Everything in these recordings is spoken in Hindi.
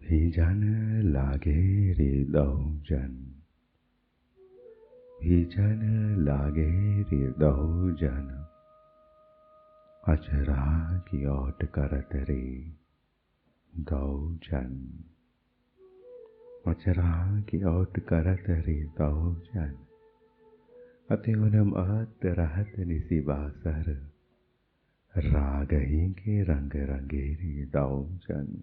भीजन लागे हृदौजन, भीजन लागे हृदौजन, अचरा की ओट करत रे दौजन, अचरा की ओट करत रे दौजन, अत्युनम अत रहत निसी बासर, रागही के रंग रंगेरी दौजन,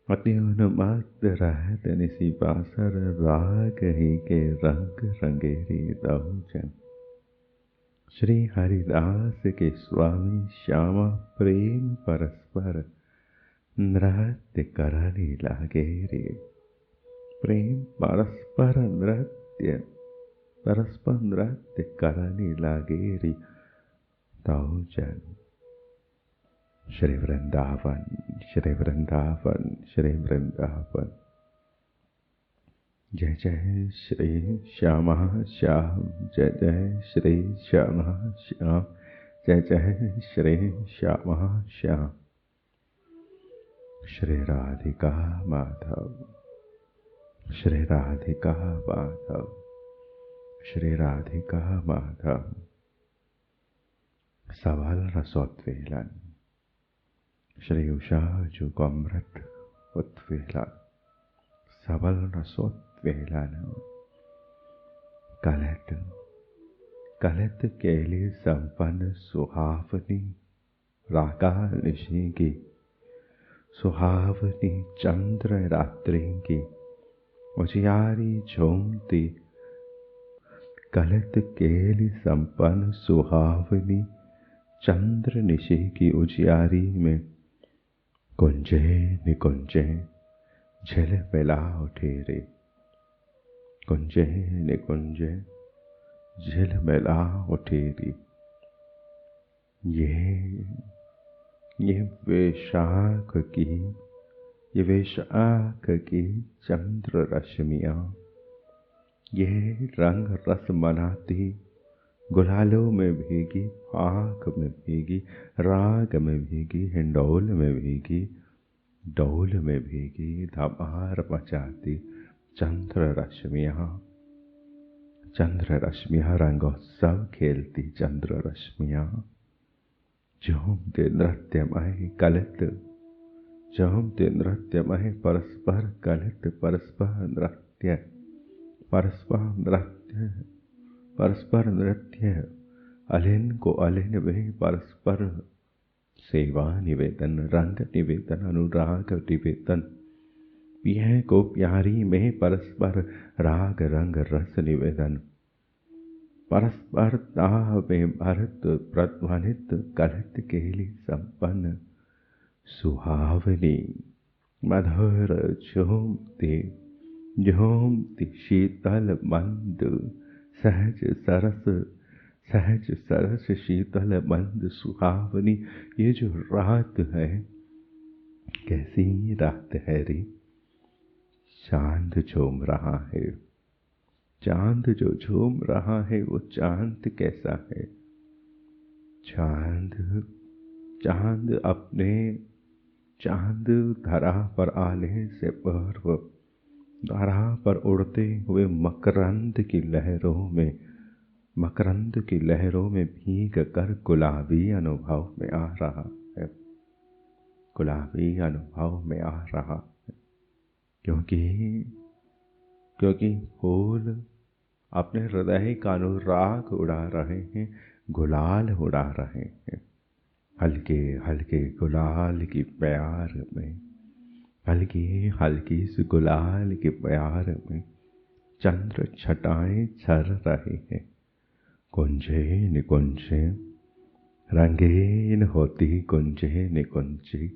अत्युनम अत रहत निसी बासर, रागही के रंग रंगेरी दौजन। श्री हरिदास के स्वामी श्यामा प्रेम परस्पर, नृत्य करने लागे रे। प्रेम परस्पर नृत्य, परस्पर नृत्य करने लागे रे दौजन। श्री वृंदावन, श्री वृंदावन, श्री वृंदावन। जय जय श्री श्यामा श्याम, जय जय श्री श्यामा श्याम, जय जय श्री श्यामा श्याम। श्री राधिका माधव, श्री राधिका माधव, श्री राधिका माधव। सवाल रसोत्वेलन, श्री उषा जुगमृत उत्वेलन, सबल रसोत्वेलन। कलत कलत केली संपन्न सुहावनी रागा निशी की, सुहावनी चंद्र रात्रि की उजियारी झूमती। कलत केली संपन्न सुहावनी चंद्र निशी की उजियारी में, कुंजे निकुंजे झिलमिला उठे रे। कुंजे निकुंजे झिलमिला उठे रे। ये वैशाख की, ये वैशाख की चंद्र रश्मियाँ, ये रंग रस मनाती, गुलालों में भीगी, आँख में भीगी, राग में भीगी, हिंडोल में भीगी, डोल में भीगी, धमार मचाती चंद्र रश्मियाँ। चंद्र रश्मियाँ रंगोत्सव खेलती चंद्र रश्मियाँ। झूमते नृत्यमय कलित, झूमते नृत्यमय परस्पर कलित, परस्पर नृत्य, परस्पर नृत्य, परस्पर नृत्य। अलिन को अलिन में परस्पर सेवा निवेदन, रंग निवेदन, अनुराग निवेदन। प्रिय को प्यारी में परस्पर राग रंग रस निवेदन। परस्पर दाह में भरत प्रध्वनित कलित केली संपन्न सुहावनी मधुर झूमती, झूमती शीतल मंद सहज सरस, सहज सरस शीतल मंद सुहावनी। ये जो रात है, कैसी रात है रे। चांद झूम रहा है, चांद जो झूम रहा है वो चांद कैसा है। चांद, चांद अपने, चांद धरा पर आने से पूर्व, धरा पर उड़ते हुए मकरंद की लहरों में, मकरंद की लहरों में भीग कर गुलाबी अनुभव में आ रहा है, गुलाबी अनुभव में आ रहा है। क्योंकि फूल अपने हृदय का अनुराग उड़ा रहे हैं, गुलाल उड़ा रहे हैं। हल्के हल्के गुलाल की प्यार में, हल्की हल्की सी गुलाल के प्यार में चंद्र छटाएं झर रहे हैं। कुंजे निकुंजे रंगीन होती, कुंजे निकुंजे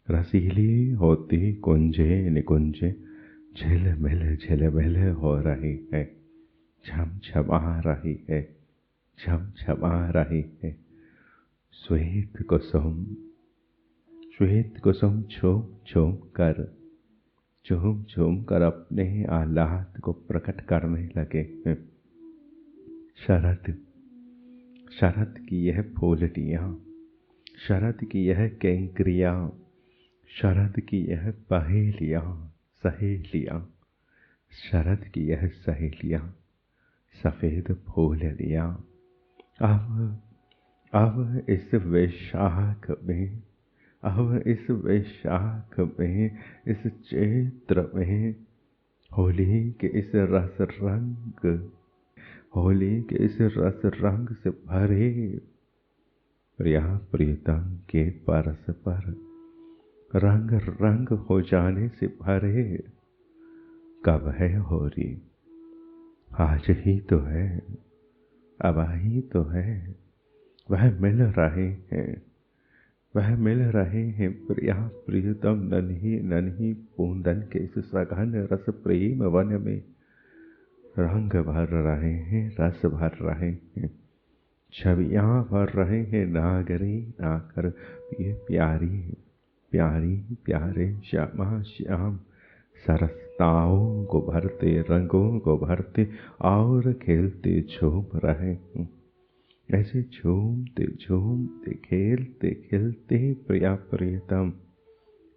रसीली होती, कुंजे निकुंजे झिलमिल झिलमिल हो रही है, झमझमा रही है, झमझमा रही है। श्वेत कुसुम, श्वेत कुसुम झूम झूम कर, झूम झूम कर अपने आह्लाद को प्रकट करने लगे हैं। शरद, शरद की यह फूलनियाँ, शरद की यह कैंक्रियाँ, शरद की यह पहेलियाँ सहेलियाँ, शरद की यह सहेलियाँ, सफेद फूल लिया। अब इस वैशाख में, अब इस वैशाख में, इस चैत्र में, होली के इस रस रंग, होली के इस रस रंग से भरे प्रिया प्रीतम के परस पर रंग रंग हो जाने से भरे। कब है होली? आज ही तो है, अब ही तो है। वह मिल रहे हैं, वह मिल रहे हैं प्रिया प्रीतम नन्ही नन्ही बूंदन के इस सघन रस प्रेम वन में। रंग भर रहे हैं, रस भर रहे हैं, छवियाँ भर रहे हैं नागरी नाकर। ये प्यारी प्यारी प्यारे श्यामा श्याम सरसताओं को भरते, रंगों को भरते और खेलते झूम रहे हैं। ऐसे झूमते झूमते खेलते खेलते प्रिया प्रियतम,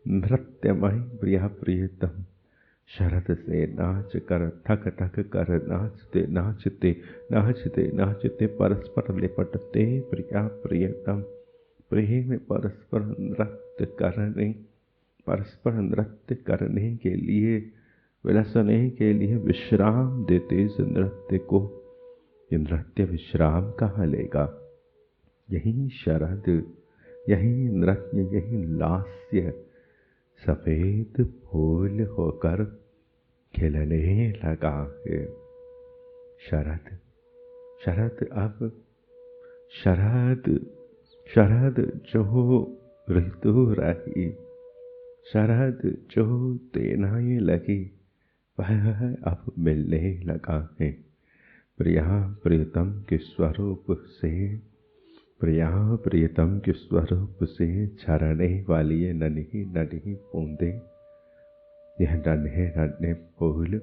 नृत्यमय प्रिया प्रियतम, शरद से नाच कर ठक ठक कर नाचते नाचते नाचते नाचते परस्पर लिपटते प्रिया प्रियतम, प्रेम परस्पर नृत्य करने, परस्पर नृत्य करने के लिए, विलसने के लिए विश्राम देते इस नृत्य को। ये नृत्य विश्राम कहाँ लेगा? यही शरद, यही नृत्य, यही लास्य सफेद फूल होकर खिलने लगा है। शरद शरद अब शरद शरद जो ऋतु रही, शरद जो तेनाई लगी, वह अब मिलने लगा है प्रिया प्रियतम के स्वरूप से, प्रिया प्रियतम के स्वरूप से झरने वाली ये नन्ही नन्ही बूंदे, यह नन्हे नन्हे फूल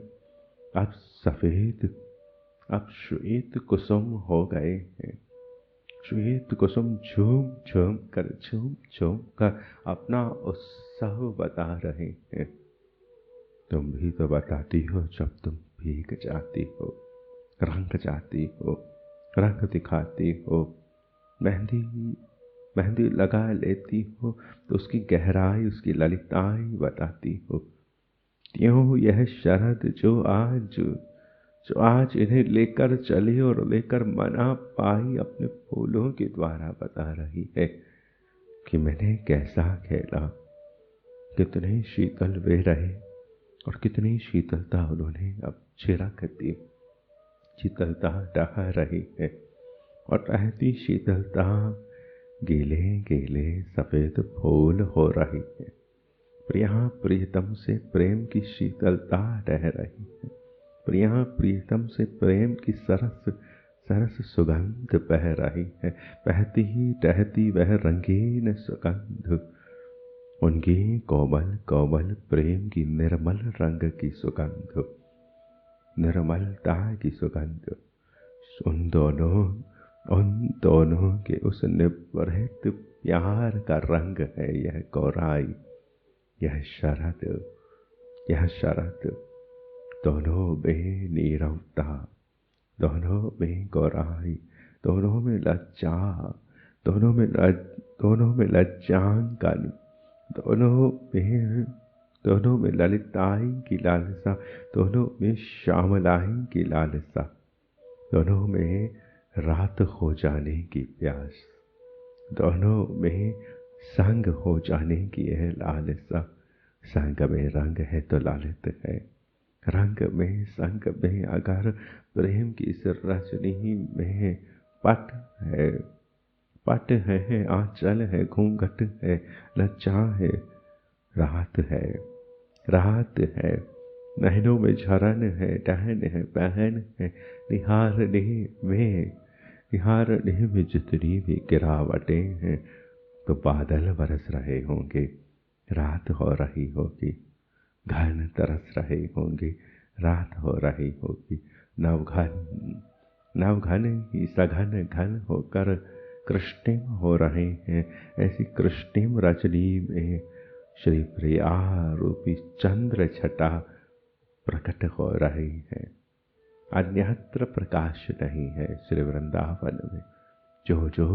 अब सफेद, अब श्वेत कुसुम हो गए हैं। श्वेत कुसुम झूम झूम कर अपना उत्साह बता रहे हैं। तुम भी तो बताती हो जब तुम भीग जाती हो, रंग जाती हो, रंग दिखाती हो, मेहंदी मेहंदी लगा लेती हो तो उसकी गहराई, उसकी ललिताई बताती हो। त्यों यह शरद जो आज इन्हें लेकर चली और लेकर मना पाई अपने फूलों के द्वारा बता रही है कि मैंने कैसा खेला, कितने शीतल वे रहे और कितनी शीतलता उन्होंने अब छिड़क दी। शीतलता ढह रही है और रहती शीतलता गीले गीले सफेद फूल हो रही है। प्रिया प्रियतम से प्रेम की शीतलता रह रही है। प्रिया प्रियतम से प्रेम की सरस सरस सुगंध बह रही है। बहती ही टहती वह रंगीन सुगंध, उनकी कोमल कोमल प्रेम की निर्मल रंग की सुगंध, निर्मलता की सुगंध। उन दोनों के उस निवृत्त प्यार का रंग है यह गौराई, यह शरद, यह शरद। दोनों में नीरवता, दोनों में गौराई, दोनों में लज्जा, दोनों में लज्जांकन, दोनों में ललिताई की लालसा, दोनों में श्यामलाई की लालसा, दोनों में रात हो जाने की प्यास, दोनों में संग हो जाने की यह लालसा। संग में रंग है तो लालित है, रंग में संग में अगर प्रेम की इस रजनी में पट है, आंचल है, घूंघट है, लज्जा है, रात है, नैनों में झरन है, डहन है, बहन है, निहारने में जितनी भी गिरावटें हैं तो बादल बरस रहे होंगे, रात हो रही होगी, घन तरस रहे होंगे, रात हो रही होगी। नवघन ही सघन घन होकर कृष्णिम हो रहे हैं। ऐसी कृष्णिम रजनी में श्री प्रिया रूपी चंद्र छटा प्रकट हो रही है। अन्यत्र प्रकाश नहीं है श्री वृंदावन में। जो जो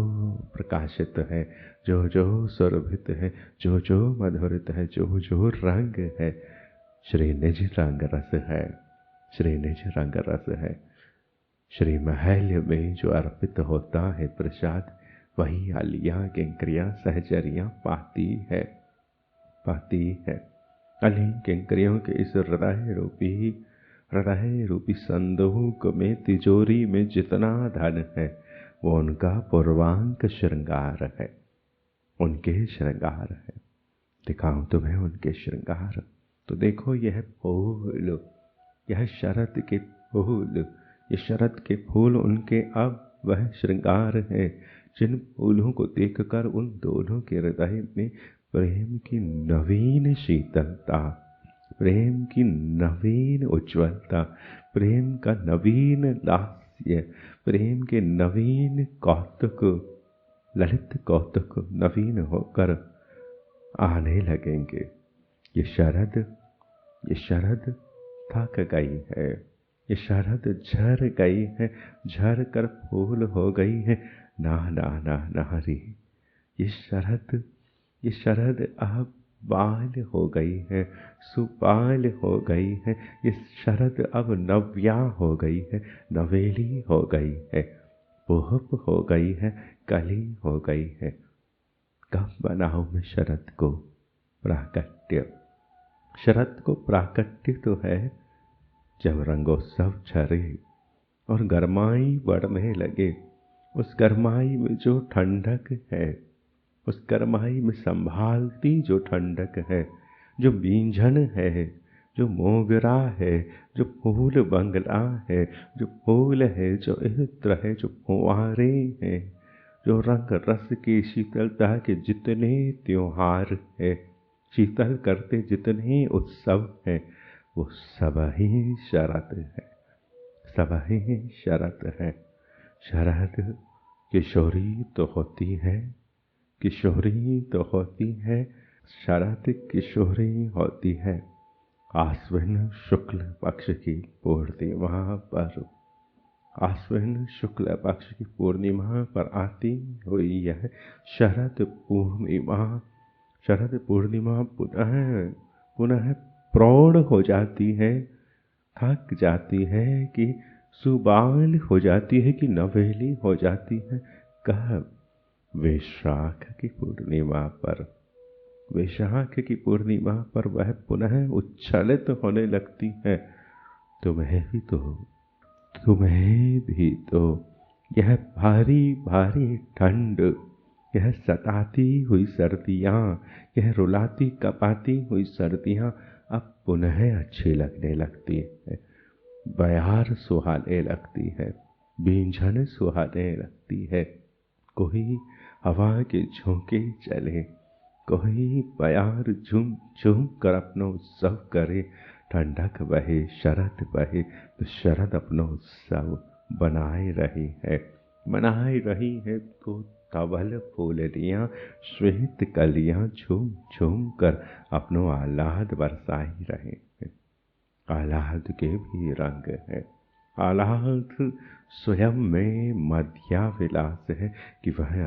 प्रकाशित है, जो जो सुरभित है, जो जो मधुरित है, जो जो रंग है, श्री निज रंग रस है, श्री निज रंग रस है। श्री महल में जो अर्पित होता है प्रसाद, वही आलियाँ किंकरियाँ सहचरियाँ पाती है, पाती है। अली किंकरियों के इस हृदय रूपी संदूक में, तिजोरी में जितना धन है, वो उनका पूर्वांक श्रृंगार है, उनके श्रृंगार है। दिखाऊं तुम्हें उनके श्रृंगार, तो देखो यह फूल, यह शरद के फूल, ये शरद के फूल उनके अब वह श्रृंगार है, जिन फूलों को देखकर उन दोनों के हृदय में प्रेम की नवीन शीतलता, प्रेम की नवीन उज्ज्वलता, प्रेम का नवीन लास्य, प्रेम के नवीन कौतुक, ललित कौतुक नवीन होकर आने लगेंगे। ये शरद थक गई है, ये शरद झर गई है, झर कर फूल हो गई है। ना ना ना ना रे, ये शरद अब बाल हो गई है, सुबाल हो गई है। ये शरद अब नव्या हो गई है, नवेली हो गई है, पुहप हो गई है, कली हो गई है। कब बनाऊं मैं शरद को प्राकट्य? शरद को प्राकट्य तो है जब रंगोत्सव झरे और गरमाई बढ़ने लगे। उस गरमाई में जो ठंडक है, उस गरमाई में संभालती जो ठंडक है, जो बींझन है, जो मोगरा है, जो फूल बंगला है, जो फूल है, जो इत्र है, जो फुंवारे हैं, जो रंग रस की शीतलता के जितने त्योहार है, शीतल करते जितने उत्सव हैं, वो सब ही शरद है, सब ही शरद है। शरद किशोरी तो होती है, किशोरी तो होती है, शरद किशोरी होती है। आश्विन शुक्ल पक्ष की पूर्णिमा पर, आश्विन शुक्ल पक्ष की पूर्णिमा पर आती हुई यह शरद पूर्णिमा, शरद पूर्णिमा पुनः प्रौढ़ हो जाती है, थक जाती है कि सुबाल हो जाती है, कि नवेली हो जाती है। कब? वैशाख की पूर्णिमा पर, वैशाख की पूर्णिमा पर वह पुनः उच्छलित होने लगती है। तुम्हें भी तो यह भारी भारी ठंड, यह सताती हुई सर्दियाँ, यह रुलाती कपाती हुई सर्दियाँ अब पुनः अच्छी लगने लगती है, बयार सुहाने लगती है, बींझन सुहाने लगती है। कोई हवा के झोंके चले, कोई बयार झूम झूम कर अपना उत्सव करे, ठंडक बहे, शरद बहे, तो शरद अपना उत्सव बनाए रही है, बनाए रही है। तो धवल फूलनियाँ, श्वेत कलियाँ झूम झूम कर अपनो आह्लाद बरसाई रहे हैं। आह्लाद के भी रंग है, आह्लाद स्वयं में मध्या विलास है कि वह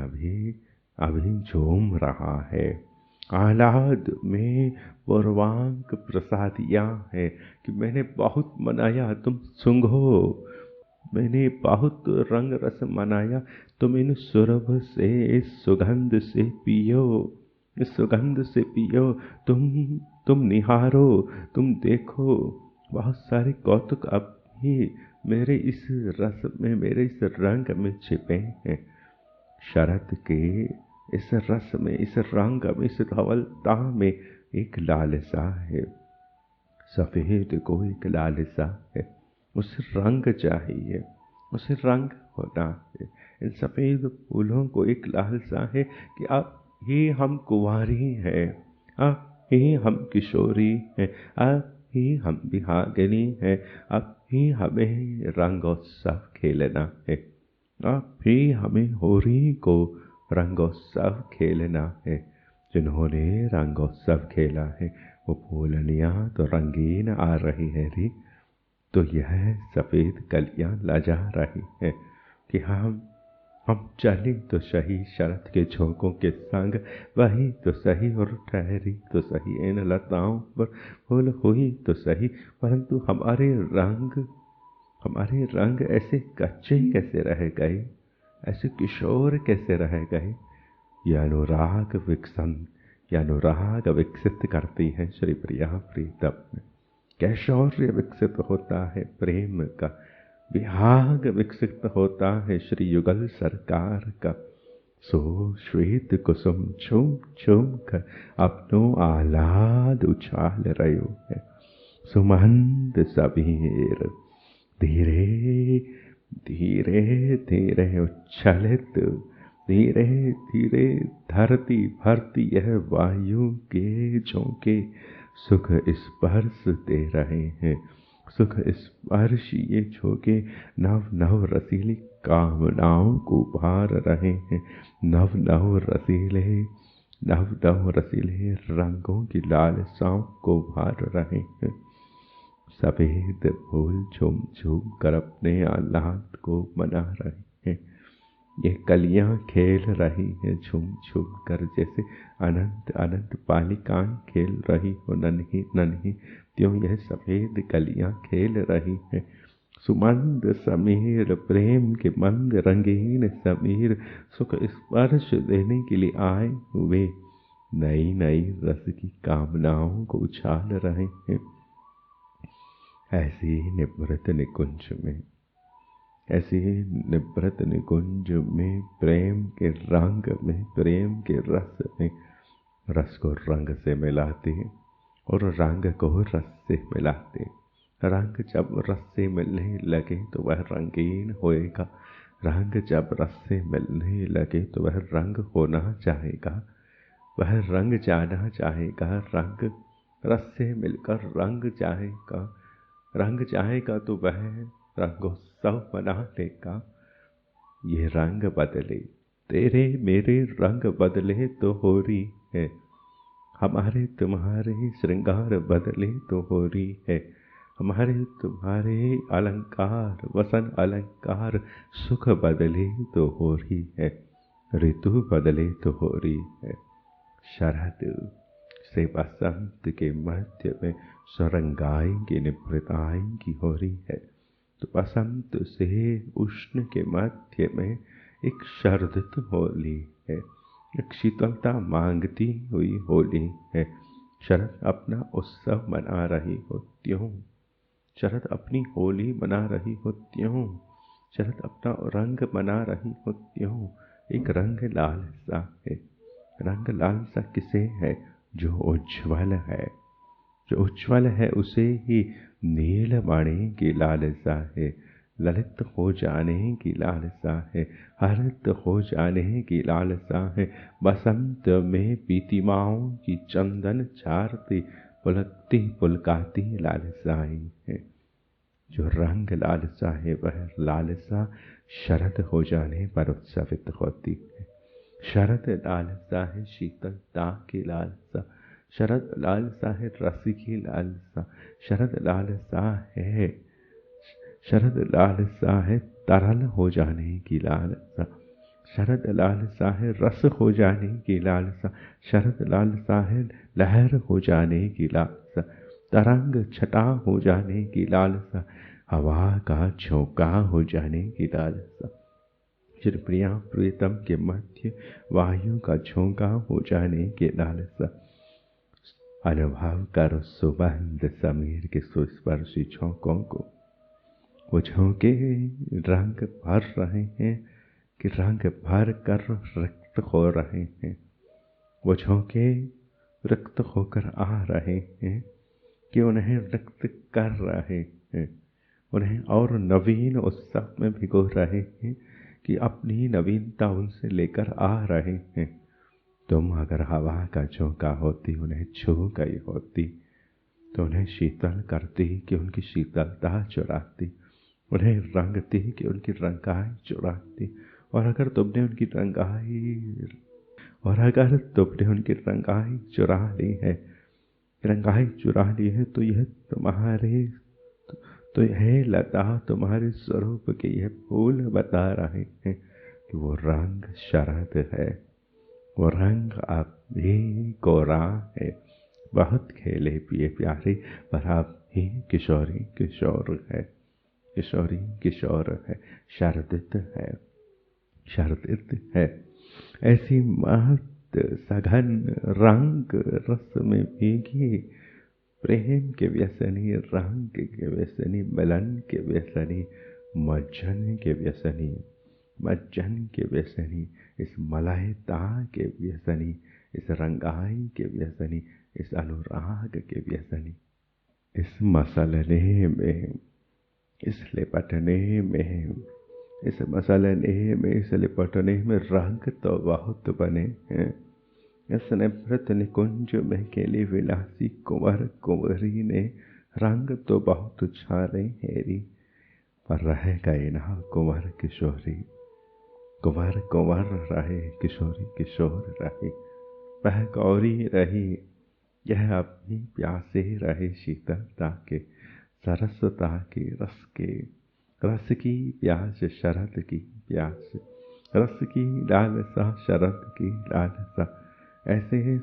अभी झूम रहा है। आह्लाद में पूर्वांक प्रसादियाँ है कि मैंने बहुत मनाया, तुम सूंघो, मैंने बहुत रंग रस मनाया, तुम इन सुरभ से, इस सुगंध से पियो, इस सुगंध से पियो, तुम निहारो, तुम देखो। बहुत सारे कौतुक अब भी मेरे इस रस में, मेरे इस रंग में छिपे हैं। शरद के इस रस में, इस रंग में, इस धवलता में एक लालसा है, सफेद को एक लालसा है। उसे रंग चाहिए, उसे रंग होना है। इन सफेद फूलों को एक लालसा है कि अब ही हम कुंवारी हैं, अब ही हम किशोरी हैं, अब ही हम बिहागिनी हैं, अब ही हमें रंगोत्सव खेलना है, अब ही हमें होली को रंगोत्सव खेलना है। जिन्होंने रंगोत्सव खेला है वो फूलनियाँ तो रंगीन आ रही है री। तो यह सफ़ेद कलियाँ लजा रही है कि हम चले तो सही शरद के झोंकों के संग, वही तो सही और ठहरी तो सही इन लताओं पर फूल हुई तो सही, परंतु हमारे रंग ऐसे कच्चे कैसे रह गए, ऐसे किशोर कैसे रह गए। ये अनुराग विकसित करती है श्री प्रिया प्रीतम में। कैशौर्य विकसित होता है प्रेम का, विहाग विकसित होता है श्री युगल सरकार का। सो श्वेत कुसुम झूम झूम कर अपनों आह्लाद उछाल रयो है। सुमंद सबीर धीरे धीरे धीरे उच्छलित, धीरे धीरे धरती भरती यह वायु के झोंके सुख स्पर्श दे रहे हैं। सुख स्पर्श ये झोंके नव नव रसीली कामनाओं को भार रहे हैं। नव नव रसीले रंगों की लालसाओं को भार रहे हैं। सफेद फूल झूम झूम कर अपने आह्लाद को मना रहे हैं। ये कलियां खेल रही हैं झूम झूम कर, जैसे अनंत अनंत बालिकाएं खेल रही हो नन्ही नन्ही, त्यों यह सफेद कलियां खेल रही हैं। सुमंद समीर प्रेम के मंद रंगीन समीर सुख स्पर्श देने के लिए आए हुए नई नई रस की कामनाओं को उछाल रहे हैं। ऐसी निवृत्त निकुंज में प्रेम के रंग में, प्रेम के रस में, रस को रंग से मिलाते और रंग को रस से मिलाते। रंग जब रस से मिलने लगे तो वह रंगीन होएगा। रंग जब रस से मिलने लगे तो वह रंग होना चाहेगा, वह रंग जाना चाहेगा। रंग रस से मिलकर रंग चाहेगा तो वह रंगोत्सव मना लेगा। ये रंग बदले, तेरे मेरे रंग बदले तो हो रही है, हमारे तुम्हारे श्रृंगार बदले तो हो रही है। हमारे तुम्हारे अलंकार वसन अलंकार सुख बदले तो हो रही है, ऋतु बदले तो हो रही है। शरद से बसंत के मध्य में सुरंगाएंगी निभृताएंगी हो रही है, तो बसंत से उष्ण के मध्य में एक शरद होली है, एक शीतलता मांगती हुई होली है। शरद अपना उत्सव मना रही हो त्यों, शरद अपनी होली मना रही हो त्यों, शरद अपना रंग मना रही हो त्यों। एक रंग लाल सा है। रंग लाल सा किसे है? जो उज्ज्वल है। जो उज्ज्वल है उसे ही नीलमणि की लालसा है, ललित हो जाने की लालसा है, हरित हो जाने की लालसा है। बसंत में पीतिमाओं की चंदन चारती पुलकती पुलकाती लालसाएं है। जो रंग लालसा है वह लालसा शरद हो जाने पर उत्सवित होती है। शरद लालसा है शीतलता की लालसा, शरद लालसा है रस की लालसा, शरद लालसा है तरल हो जाने की लालसा, शरद लालसा है रस हो जाने की लालसा, शरद लालसा है लहर हो जाने की लालसा, तरंग छटा हो जाने की लालसा, हवा का झोंका हो जाने की लालसा। श्री प्रिया प्रीतम के मध्य वायु का झोंका हो जाने की लालसा। अनुभव कर सुगंध समीर के सुस्पर्शी झोंकों को। वो झोंके रंग भर रहे हैं कि रंग भर कर रिक्त हो रहे हैं। वो झोंके रिक्त होकर आ रहे हैं कि उन्हें रिक्त कर रहे हैं, उन्हें और नवीन उत्सव में भिगो रहे हैं कि अपनी नवीनता उनसे लेकर आ रहे हैं। तुम अगर हवा का झोंका होती, उन्हें छू गई होती तो उन्हें शीतल करती कि उनकी शीतलता चुराती, उन्हें रंगती कि उनकी रंगाई चुराती। और अगर तुमने और अगर तुमने उनकी रंगाई चुरा ली है, रंगाई चुरा ली है, तो यह तुम्हारे, तो यह लता तुम्हारे स्वरूप के यह फूल बता रहे हैं कि वो रंग शरद है, वो रंग अब भी कोरा है। बहुत खेले पिए प्यारे, पर अब भी किशोरी किशोर है, किशोरी किशोर है, शरदित है, शरदित है। ऐसी महत सघन रंग रस में भीगी, प्रेम के व्यसनी, रंग के व्यसनी, मिलन के व्यसनी, मज्जन के व्यसनी, मज्जन के व्यसनी, इस मलायता के व्यसनी, इस रंगाई के व्यसनी, इस अनुराग के व्यसनी, इस मसलने में, इस लिपटने में, इस मसलने में, इस लिपटने में रंग तो बहुत बने हैं। इस नृत्य निकुंज में केली विलासी कुंवर कुंवरी ने रंग तो बहुत छाने हेरी, पर रह गए ना कुंवर किशोरी, कुंवर कुंवर रहे, किशोरी किशोर रहे। वह गौरी रही, यह अपनी प्यासे रहे, शीतलता के, सरसता के, रस की प्यास, शरद की प्यास, रस की लालसा, शरद की लालसा। ऐसे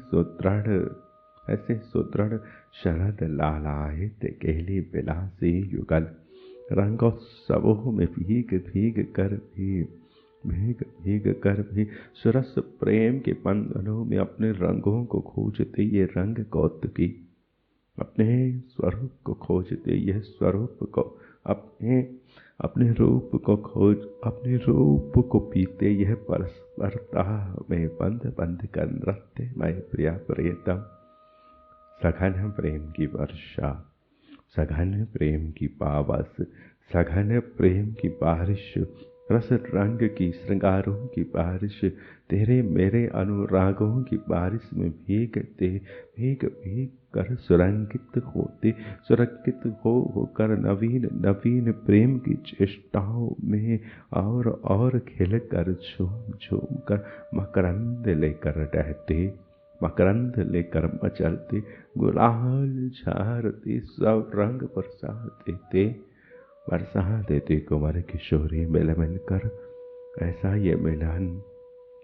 सुदृढ़ शरद लालायित केली विलासी युगल, रंगोत्सवों में भीग भीग कर भी सुरस प्रेम के बंधनों में अपने रंगों को खोजते ये रंग कौतुकी, अपने स्वरूप को खोजते यह स्वरूप को, अपने रूप को खोज, अपने रूप को पीते यह परस्परता में बंद कर नृत्य मैं प्रिया प्रियतम। सघन प्रेम की वर्षा, सघन प्रेम की पावस, सघन प्रेम की बारिश, रस रंग की श्रृंगारों की बारिश, तेरे मेरे अनुरागों की बारिश में भीगते, भीग भीग कर सुरंगित होकर नवीन नवीन प्रेम की चेष्टाओं में और खिल कर झूम झूम कर मकरंद लेकर रहते, मकरंद लेकर मचलते, गुलाल झारते, सब रंग बरसा देते कुंवर किशोरी मिल मिलकर। ऐसा ये मिलन,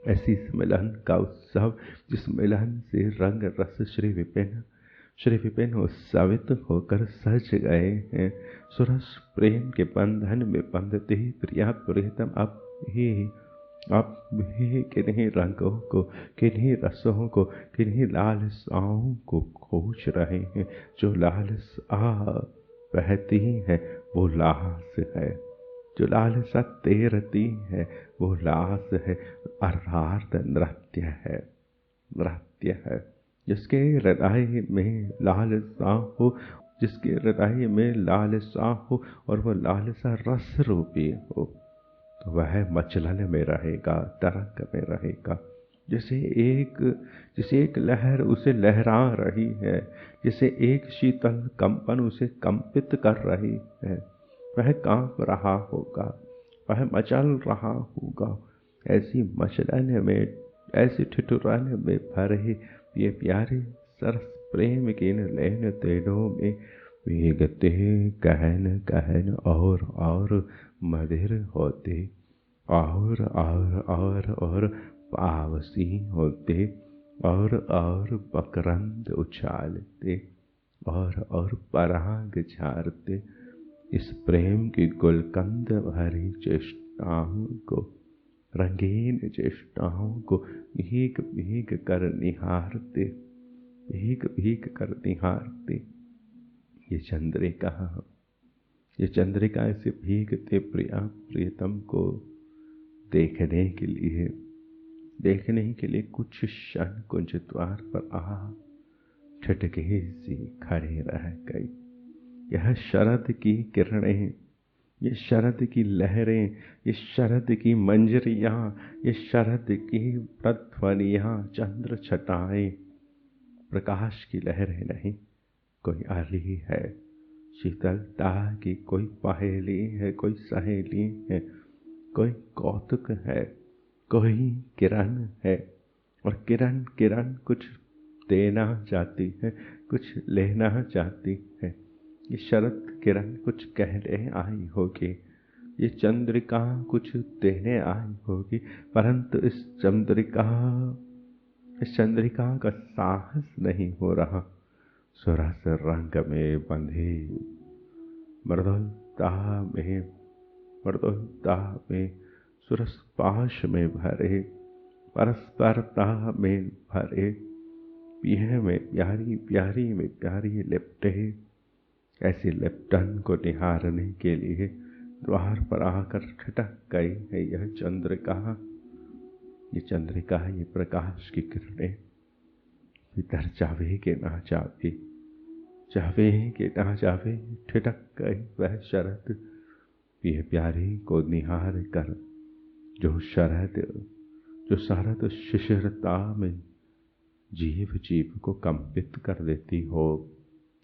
ऐसी इस मिलन का उत्सव, जिस मिलन से रंग रस श्री विपिन उत्सवित होकर सज गए हैं। सुरस प्रेम के बंधन में बंधते ही प्रिया प्रियतम अब भी किन्हीं रंगों को, किन्हीं रसों को, किन्हीं लालसाओं को खोज रहे हैं। जो लालसा बहती है वो लास है, जो लालसा तैरती है वो लास है, अर्थात नृत्य है, नृत्य है। जिसके हृदय में लालसा हो, जिसके हृदय में लालसा हो और वह लालसा रस रूपी हो, तो वह मचलन में रहेगा, तरंग में रहेगा। जैसे एक लहर उसे लहरा रही है, जैसे एक शीतल कंपन उसे कंपित कर रही है, वह कांप रहा होगा, वह मचल रहा होगा। ऐसी मचलन में, ऐसी ठिठुरन में भरे ये प्यारे सरस प्रेम के नैन तेनों में भीगते कहन कहन और मधिर होते, और पावसी होते, और बकरंद उछालते, और पराग झारते। इस प्रेम की गुलकंद भरी चेष्टाओं को, रंगीन चेष्टाओं को भीग भीग कर निहारते, भीग भीग कर निहारते। ये चंद्रिका ऐसे भीगते प्रिया प्रियतम को देखने के लिए कुछ क्षण कुंज द्वार पर ठिठकी सी खड़ी रह गई। यह शरद की किरणें, ये शरद की लहरें, ये शरद की मंजरियाँ, ये शरद की प्रध्वनियाँ, चंद्र छटाएं, प्रकाश की लहरें नहीं, कोई आली है, शीतलता की कोई पहेली है, कोई सहेली है, कोई कौतुक है, कोई किरण है, और किरण किरण कुछ देना चाहती है, कुछ लेना चाहती है। ये शरद किरण कुछ कहने आई होगी, ये चंद्रिका कुछ देने आई होगी, परंतु इस चंद्रिका का साहस नहीं हो रहा। सुरस रंग में बंधे मृदुलता में, मृदुलता में सुरस पाश में भरे, परस्परता में भरे, पिए में प्यारी प्यारी में प्यारी लिपटे। ऐसी लिप्टन को निहारने के लिए द्वार पर आकर ठिठक गई है यह चंद्रिका। ये चंद्रिका, ये प्रकाश की किरणें भीतर जावे के ना जावे, जावे के ना जावे, ठिठक गई वह शरद ये प्यारी को निहार कर, जो शरद शिशिरता में जीव जीव को कंपित कर देती हो।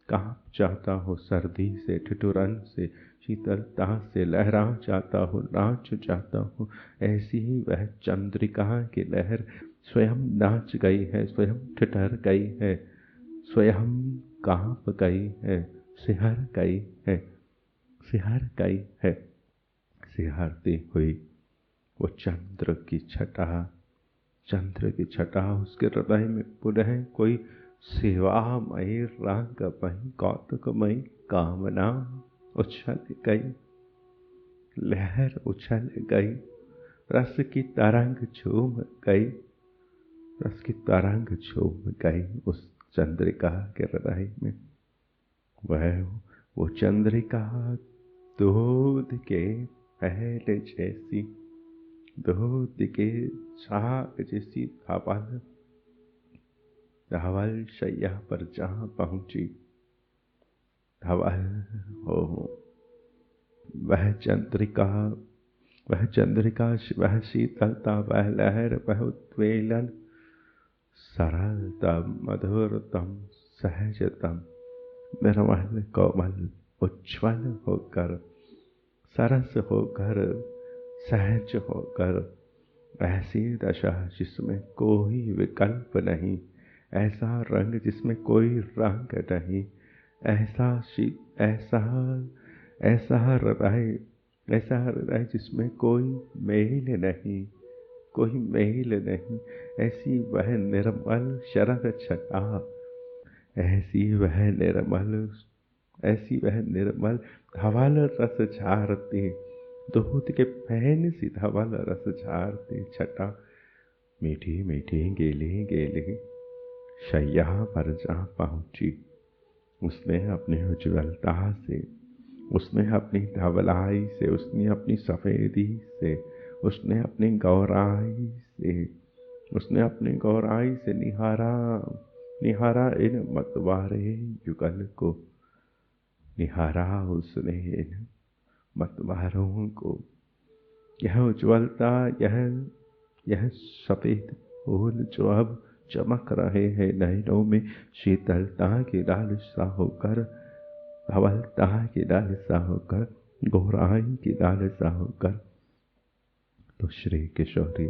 कांप जाता हो सर्दी से, ठिठुरन से, शीतलता से, लहरा जाता हो, नाच जाता हो। ऐसी ही वह चंद्रिका की लहर स्वयं नाच गई है, स्वयं ठिठर गई है, स्वयं कांप गई है, सिहर गई है, सिहर गई है। सिहरती हुई वो चंद्र की छटा उसके हृदय में पुनः कोई सेवामयी रागमयी कौतुकमयी कामना उछल गई, लहर उछल गई, रस की तरंग झूम गई, रस की तरंग झूम गई उस चंद्रिका के हृदय में। वो चंद्रिका दूध के पहले जैसी, दूध के छाग जैसी धवल शैया पर जहाँ पहुंची, धवल हो वह चंद्रिका, वह शीतलता, वह लहर, वह उद्वेलन, सरलतम मधुरतम सहजतम निर्मल कोमल उज्ज्वल होकर, सरस होकर, सहज होकर, ऐसी दशा जिसमें कोई विकल्प नहीं, ऐसा रंग जिसमें कोई रंग नहीं, ऐसा हृदय जिसमें कोई मेल नहीं, कोई मेल नहीं। ऐसी वह निर्मल शरद छटा, ऐसी वह निर्मल धवल रस झारती, दूध के फैन सी धवल रस झारती छटा, मीठी मीठी गेली गेली शैया पर जा पहुंची। उसने अपनी उज्ज्वलता से, उसने अपनी धवलाई से, उसने अपनी सफेदी से, उसने अपनी गौराई से निहारा इन मतवारे युगल को, निहारा उसने इन मतवारों को। यह उज्ज्वलता, यह सफेद फूल जो अब चमक रहे हैं नैनों में, शीतलता की लालसा होकर, धवलता की लालसा होकर, गौराई की लालसा होकर, तो श्री किशोरी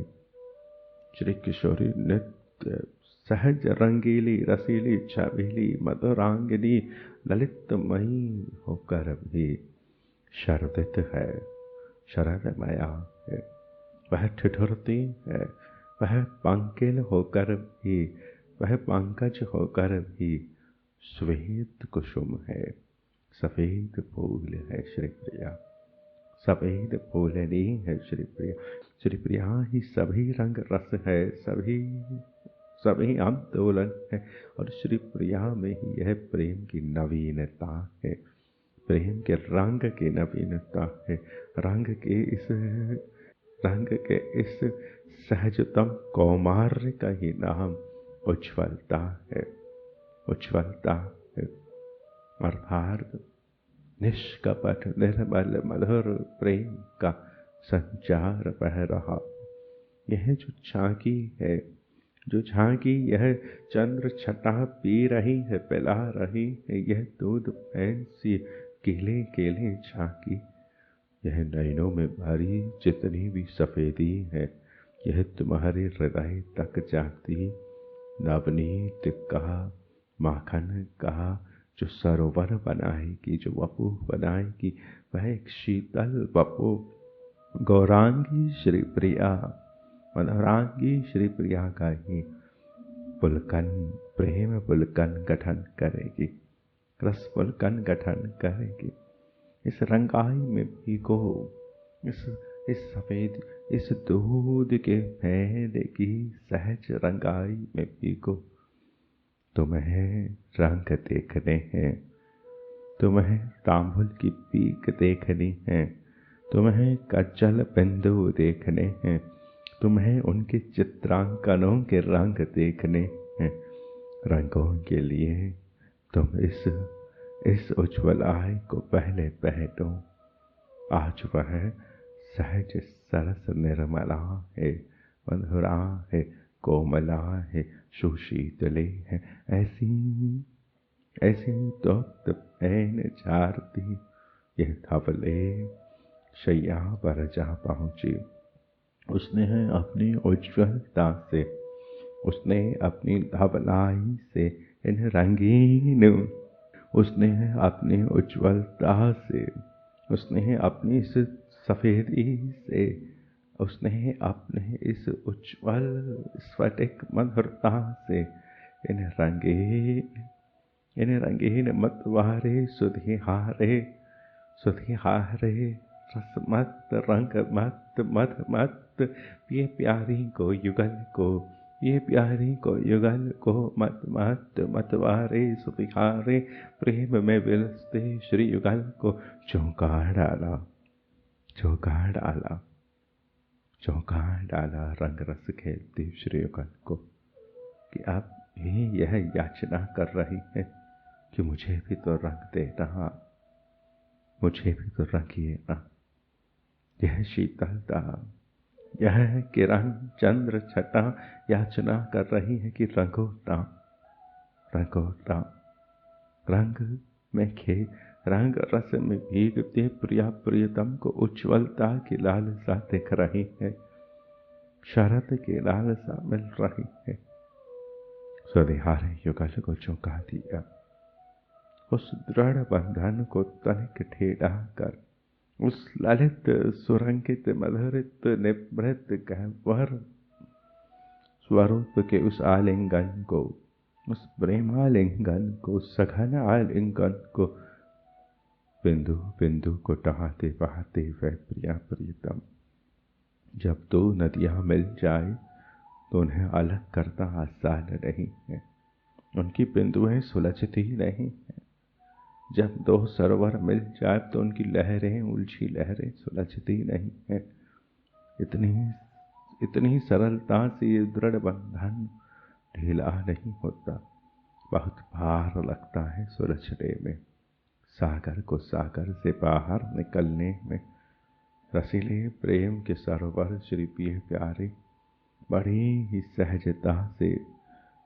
नित्य सहज रंगीली रसीली छबीली मधुरांगिनी ललितमयी होकर भी शरदित है, शरदमया है। वह ठिठुरती है, वह पंकिल होकर भी, वह पंकज होकर भी श्वेत कुसुम है, सफेद फूल है श्री प्रिया, सफेद फूलनी है श्री प्रिया। श्री प्रिया ही सभी रंग रस है, सभी आंदोलन है, और श्री प्रिया में ही यह प्रेम की नवीनता है, प्रेम के रंग की नवीनता है। रंग के इस सहजतम कौमार्य का ही नाम उज्ज्वलता है, उज्ज्वलता है। अर्थात निष्कपट निर्मल मधुर प्रेम का संचार बह रहा। यह जो झांकी है, जो झांकी यह चंद्र छटा पी रही है, पिला रही है, यह दूध फैन सी केले केले झांकी, यह नैनों में भरी जितनी भी सफेदी है, यह तुम्हारे हृदय तक जाती नवनीत कहा, माखन कहा, जो सरोवर बनाएगी, जो वपु बनाएगी, वह एक शीतल वपु गौरांगी श्री प्रिया, मनोरांगी श्री प्रिया का ही पुलकन, प्रेम पुलकन गठन करेगी, रस पुलकन गठन करेगी। इस रंगाई में भीगो, इस सफेद, इस दूध के फैले की सहज रंगाई में भीगो। तुम्हें रंग देखने हैं, तुम्हें तांबुल की पीक देखनी है, तुम्हें कज्जल बिंदु देखने हैं, तुम्हें उनके चित्रांकनों के रंग देखने हैं। रंगों के लिए तुम इस उज्ज्वल आय को पहले पहनो। आज वह सहज सरस निर्मला है, मधुरा है, कोमला है, सुशीतले है। ऐसी तो पहन चारती यह धवले शैया पर जा पहुंची। उसने अपनी उज्ज्वलता से, उसने अपनी धवलाई से इन रंगीन, उसने अपनी उज्ज्वलता से, उसने अपनी इस सफेदी से, उसने अपने इस उज्ज्वल स्फटिक मधुरता से इन रंगीन मतवारे सुधिहारे रसमत रंग मत मत मत ये प्यारी को युगल को, ये प्यारी को युगल को मत मत मतवारे सुधिहारे प्रेम में विलसते श्री युगल को चौंका डाला, चौंका डाला, चौंका डाला रंग रस खेलते श्री युगल को कि आप भी यह याचना कर रही हैं कि मुझे भी तो रंग देना, मुझे भी तो रंगिए ना। यह शीतलता, यह किरण चंद्र छटा याचना कर रही है कि रंगोता, रंगोता, रंग में खे, रंग रस में भीगते प्रिया प्रियतम को उज्ज्वलता की लालसा दिख रही है, शरद की लालसा मिल रही है। सुधिहारे युगल को चौंका दिया, उस दृढ़ बंधन को तनिक ढीला कर, उस ललित सुरंगित मधुरित निभृत गहवर स्वरूप के उस आलिंगन को, उस प्रेमालिंगन को, सघन आलिंगन को बिंदु बिंदु को टहाते बहाते वह प्रिया प्रियतम। जब दो नदियां मिल जाए तो उन्हें अलग करना आसान नहीं है, उनकी बिंदुएं सुलझती नहीं है। जब दो सरोवर मिल जाए तो उनकी लहरें, उलझी लहरें सुलझती नहीं है। इतनी सरलता से ये दृढ़ बंधन ढीला नहीं होता, बहुत भार लगता है सुलझने में, सागर को सागर से बाहर निकलने में। रसीले प्रेम के सरोवर श्री प्रिय प्यारे बड़ी ही सहजता से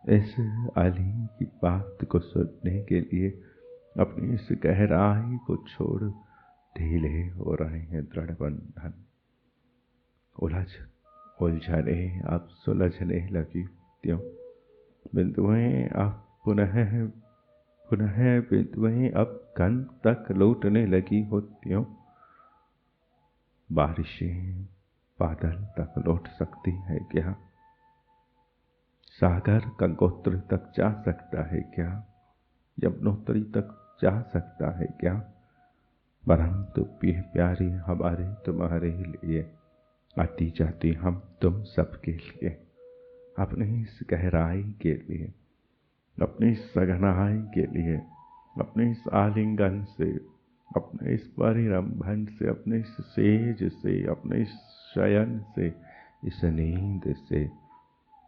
इस अली की बात को सुनने के लिए अपनी इस गहराई को छोड़ ढीले हो रहे हैं दृढ़ बंधन। उलझने अब सुलझने लगी त्यों, बिंदुएं अब पुनः बिंदुएं अब कन तक लौटने लगी हो त्यों। बारिशें बादल तक लौट सकती है क्या? सागर गंगोत्री तक जा सकता है क्या? यमुनोत्री तक जा सकता है क्या? परंतु प्यारी हमारे तुम्हारे लिए आती जाती हम तुम सबके लिए, अपनी इस गहराई के लिए, अपनी इस सघनाई के लिए, अपने इस आलिंगन से, अपने इस परिरंभन से, अपने इस सेज से, अपने इस शयन से, इस नींद से,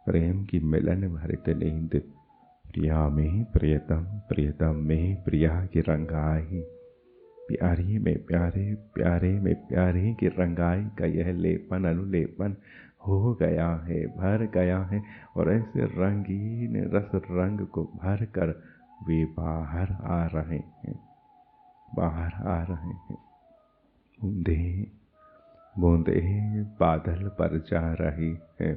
प्रेम की मिलन भरित नींद, प्रिया में प्रियतम, प्रियतम में प्रिया की रंगाई, प्यारी में प्यारे, प्यारे में प्यारे की रंगाई का यह लेपन अनुलेपन हो गया है, भर गया है। और ऐसे रंगीन रस रंग को भर कर वे बाहर आ रहे हैं, बाहर आ रहे हैं। बूंदे बूंदें बादल पर जा रही हैं,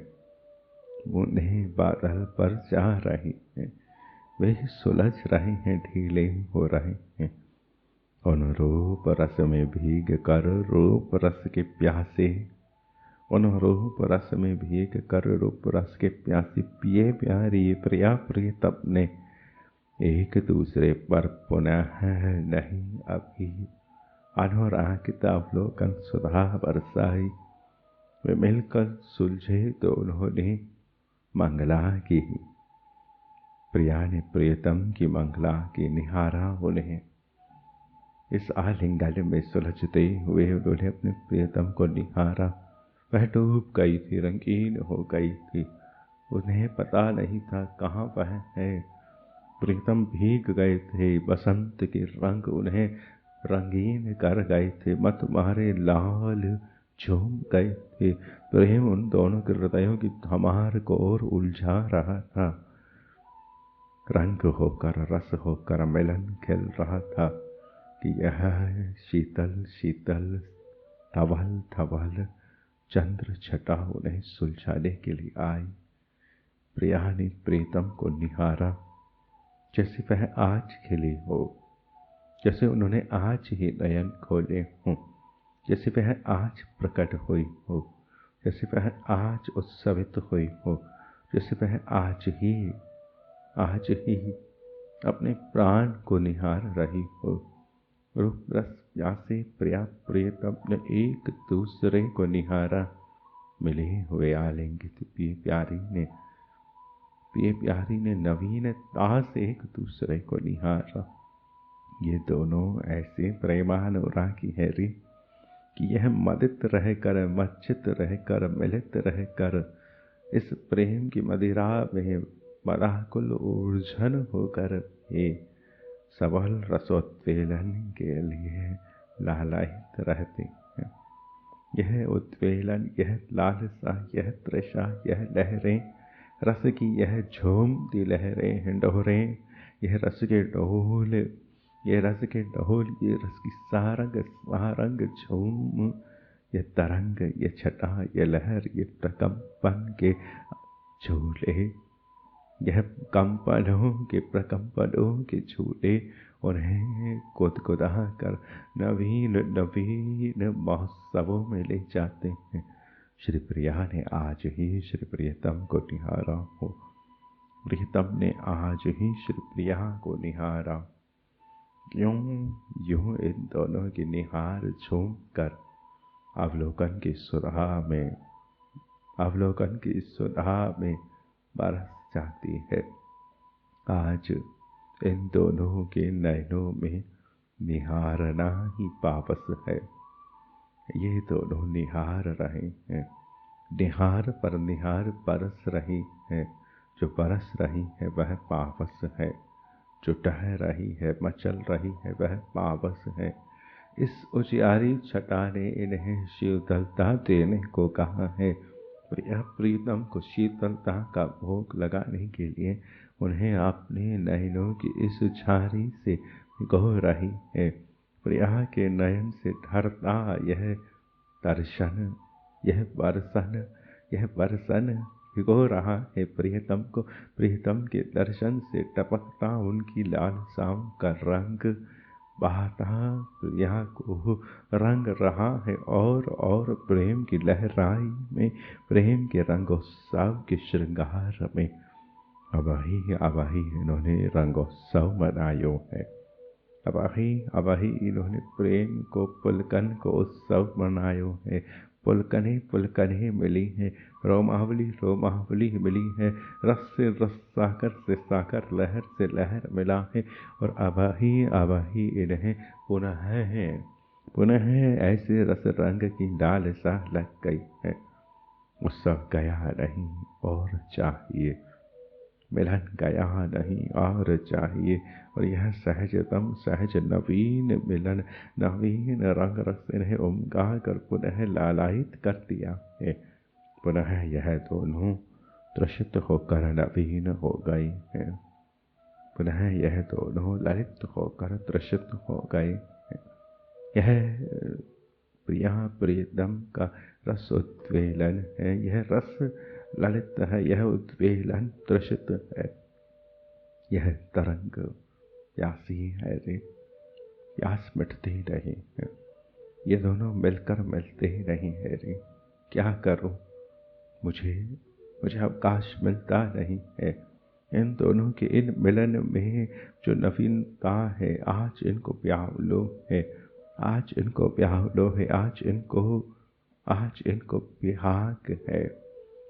बूंदें बादल पर जा रही हैं, वे सुलझ रहे हैं, ढीले हो रहे हैं। उन रूप रस में भीग कर रूप रस के प्यासे, उन रूप रस में भीग कर रूप रस के प्यासे, पिए प्यारी प्रिया प्रियतम ने एक दूसरे पर पुनः नहीं अभी अनुरागिता अवलोकन सुधा बरसाई। वे मिलकर सुलझे तो उन्होंने मंगला की, प्रिया ने प्रियतम की मंगला की, निहारा उन्हें। इस आलिंगन में सुलझते हुए उन्होंने अपने प्रियतम को निहारा। वह डूब गई थी, रंगीन हो गई थी, उन्हें पता नहीं था कहाँ वह है। प्रियतम भीग गए थे, बसंत के रंग उन्हें रंगीन कर गए थे, मत मारे लाल झूम गए थे। प्रेम उन दोनों के हृदयों की धमार को और उलझा रहा था। रंग होकर रस होकर मिलन खिल रहा था कि यह शीतल शीतल धवल धवल चंद्र छटा उन्हें सुलझाने के लिए आई। प्रिया ने प्रीतम को निहारा जैसे वह आज खिली हो, जैसे उन्होंने आज ही नयन खोले हों, जैसे वह आज प्रकट हुई हो, जैसे वह आज उत्सवित हुई हो, जैसे वह आज ही अपने प्राण को निहार रही हो। रूप रस प्यासे प्रिया प्रियतम ने एक दूसरे को निहारा। मिले हुए आलिंगित पिए प्यारी ने नवीनता से एक दूसरे को निहारा। ये दोनों ऐसे प्रेमानुरागी है रे कि यह मदित रहकर मच्चित रहकर मिलित रहकर इस प्रेम की मदिरा में मदाकुल ऊर्जन होकर ये सबल रसोत्वेलन के लिए लालायित रहते हैं। यह उद्वेलन, यह लालसा, यह तृषा, यह लहरें, रस की यह झूमती लहरें हिंडोरें, यह रस के ढोल, ये रस के ढोल, ये रस की सारंग सारंग झूम, ये तरंग, ये छटा, ये लहर, ये प्रकंपन के झूले, यह कंपनों के प्रकंपनों के झूले उन्हें गुदगुदा कर नवीन नवीन महोत्सवों में ले जाते हैं। श्री प्रिया ने आज ही श्री प्रियतम को निहारा हो, प्रियतम ने आज ही श्री प्रिया को निहारा। यूं यूं इन दोनों की निहार झूम कर अवलोकन की सुधा में बरस जाती है। आज इन दोनों के नयनों में निहारना ही पावस है। ये दोनों निहार रहे हैं, निहार पर निहार बरस रही है। जो बरस रही है वह पावस है, जो टह रही है मचल रही है वह पावस है। इस उजियारी छटा ने इन्हें शीतलता देने को कहा है। प्रिया प्रीतम को शीतलता का भोग लगाने के लिए उन्हें अपने नयनों की इस झारी से भिगो रही है। प्रिया के नयन से ढरता यह दर्शन, यह बरसन भिगो रहा है प्रियतम को। प्रियतम के दर्शन से टपकता उनकी लालसाओं का रंग बहाता प्रिया को रंग रहा है। और प्रेम की लहराई में, प्रेम के रंगोत्सव के श्रृंगार में अब ही इन्होंने रंगोत्सव मनायो है। अब ही इन्होंने प्रेम को पुलकन को उत्सव मनायो है। पुलकने मिली हैं, रोमावली मिली है, रस से रस, साकर से साकर, लहर से लहर मिला है। और अब ही इन्हें पुनः ऐसे रस रंग की लालसा लग गई है। उत्सव गया नहीं और चाहिए, मिलन गया नहीं और चाहिए। और यह सहजतम सहज नवीन मिलन, नवीन रंग रस इन्हें उमगा कर पुनः लालायित कर दिया है। पुनः यह दोनों त्रसित होकर नवीन हो गए हैं। पुनः यह दोनों ललित होकर त्रसित हो गए हैं। यह प्रिया प्रियतम का रस उद्वेलन है, यह रस ललित है, यह उद्वेलन तृषित है, यह तरंग प्यासी है रे, प्यास मिटती नहीं है, ये दोनों मिलकर मिलते ही नहीं है रे, क्या करूं, मुझे अवकाश मिलता नहीं है। इन दोनों के इन मिलन में जो नवीनता है, आज इनको ब्याह लो है, आज इनको ब्याह लो है, आज इनको बिहाग है।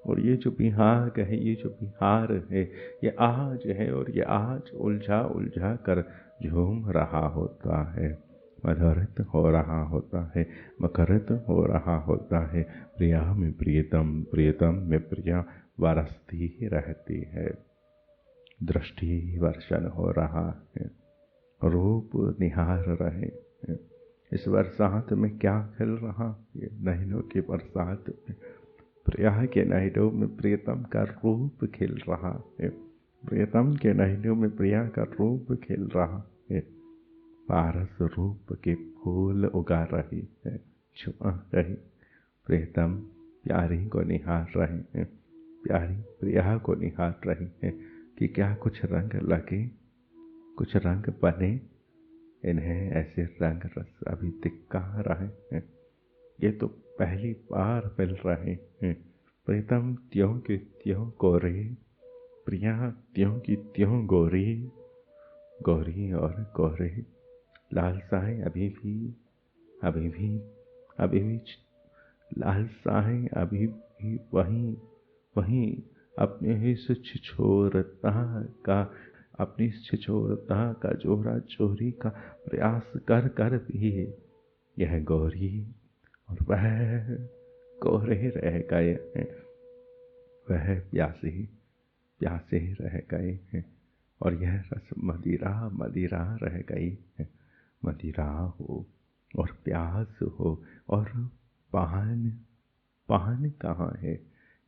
और ये जो बिहाग है, ये जो बिहार है, ये आज है, और ये आज उलझा उलझा कर झूम रहा होता है, मधुरित हो रहा होता है, मकरित हो रहा होता है। प्रिया में प्रियतम, प्रियतम में प्रिया बरसती ही रहती है, दृष्टि वर्षण हो रहा है, रूप निहार रहे हैं। इस बरसात में क्या खिल रहा है, नैनों की बरसात में, प्रिया के नैनों में प्रियतम का रूप खिल रहा है, प्रियतम के नैनों में प्रिया का रूप खिल रहा है। पारस रूप के फूल उगा रही है, छुआ रही, प्रियतम प्यारी को निहार रहे हैं, प्यारी प्रिया को निहार रही है कि क्या कुछ रंग लगे, कुछ रंग बने, इन्हें ऐसे रंग रस अभी दिखा रहे हैं, ये तो पहली बार मिल रहे हैं। प्रीतम त्यों की त्यों गोरे, प्रिया त्यों की त्यों गोरी, गोरी और गोरे, लालसाएं अभी भी लालसाएं अभी भी वहीं अपने ही अपनी छिछोरता का जोरा चोरी का प्रयास कर कर भी यह गोरी और वह गोरे रह गए हैं, वह प्यासे रह गए हैं, और यह रस मदिरा रह गई है। मदिरा हो और प्यास हो और पान कहाँ है,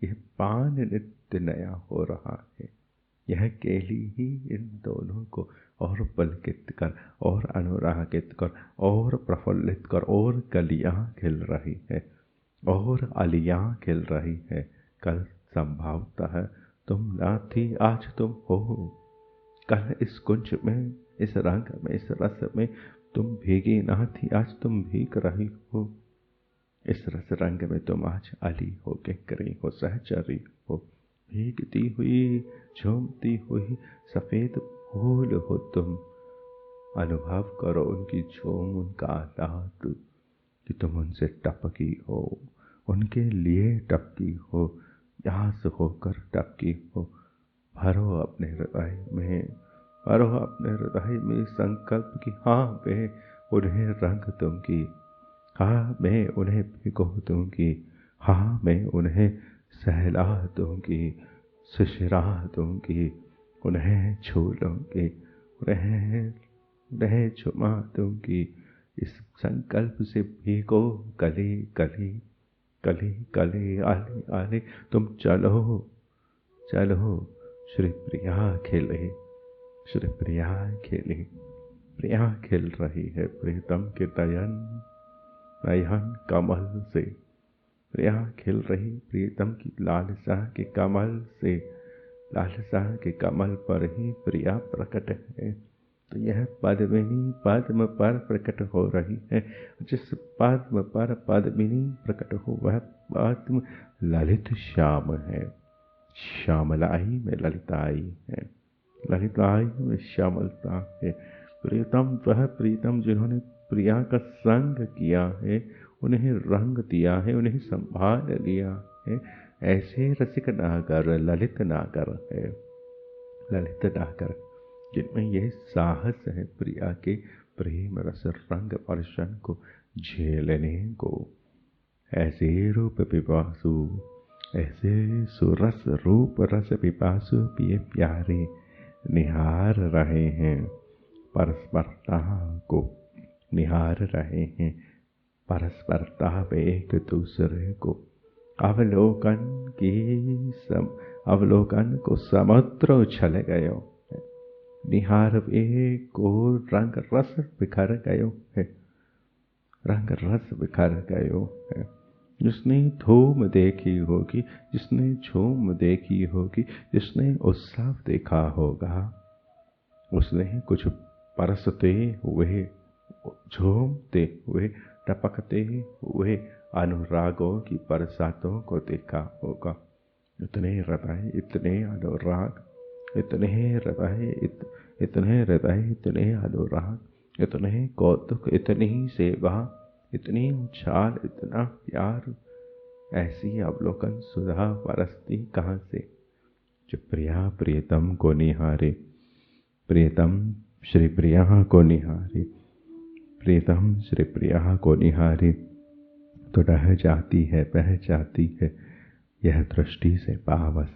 यह पान नित्य नया हो रहा है, यह केली ही इन दोनों को और पुलकित कर और अनुरागित कर और प्रफुल्लित कर, और कलियां खिल रही है और अलियां खिल रही है। कल संभावता है तुम ना थी, आज तुम हो, कल इस कुंज में, इस रंग में, इस रस में तुम भीगी ना थी, आज तुम भीग रही हो। इस रस रंग में तुम आज अली हो, किंकरी हो, सहचरी हो, भीगती हुई झूमती हुई सफेद फूल हो तुम। अनुभव करो उनकी झूम, उनका आह्लाद, कि तुम उनसे टपकी हो, उनके लिए टपकी हो, प्यास होकर टपकी हो। भरो अपने हृदय में संकल्प की, हाँ मैं उन्हें रंग दूंगी, हाँ मैं उन्हें भिगो दूंगी, हाँ मैं उन्हें सहला दूंगी, शिशिरा दूंगी, उन्हें छू लूंगी, उन्हें झुमा दूंगी। इस संकल्प से भीगो गली गली, गली गली, आले आले, तुम चलो चलो। श्री प्रिया खेले, श्री प्रिया खेले, प्रिया खेल रही है प्रीतम के नयन कमल से, प्रिया खेल रही प्रीतम की लालसा के कमल से, लालसा के कमल पर ही प्रिया प्रकट है। तो यह पद्मिनी पद्म पर प्रकट हो रही है, जिस पद्म पर पद्मिनी प्रकट हो वह पद्म ललित श्याम है, श्यामलाई में ललिताई है, ललिताई में श्यामलता है। प्रीतम वह प्रीतम जिन्होंने प्रिया का संग किया है, उन्हें रंग दिया है, उन्हें संभाल लिया है। ऐसे रसिक नागर ललित नागर है, ललित नागर जिनमें यह साहस है प्रिया के प्रेम रस रंग वर्षण को झेलने को। ऐसे रूप पिपासु, ऐसे सुरस रूप रस पिपासु पिए प्यारे निहार रहे हैं, परस्परता को निहार रहे हैं, परस्परता पे एक दूसरे को अवलोकन को समुद्र उछल गयो है, निहार वे को रंग रस बिखर गयो है। रंग रस बिखर गयो है। जिसने धूम देखी होगी, जिसने झूम देखी होगी, जिसने उत्सव देखा होगा, उसने कुछ परसते हुए, झूमते हुए, टपकते हुए अनुरागों की बरसातों को देखा होगा। इतने हृदय, इतने अनुराग, इतने हृदय, इतने हृदय, इतने अनुराग, इतने कौतुक, इतनी सेवा, इतनी उछाल, इतना प्यार, ऐसी अवलोकन सुधा बरसती कहाँ से। जो प्रिया प्रियतम को निहारे, प्रियतम श्री प्रिया को निहारे, प्रियतम श्री प्रिया को निहारे, तो ढह जाती है, बह जाती है यह दृष्टि से पावस,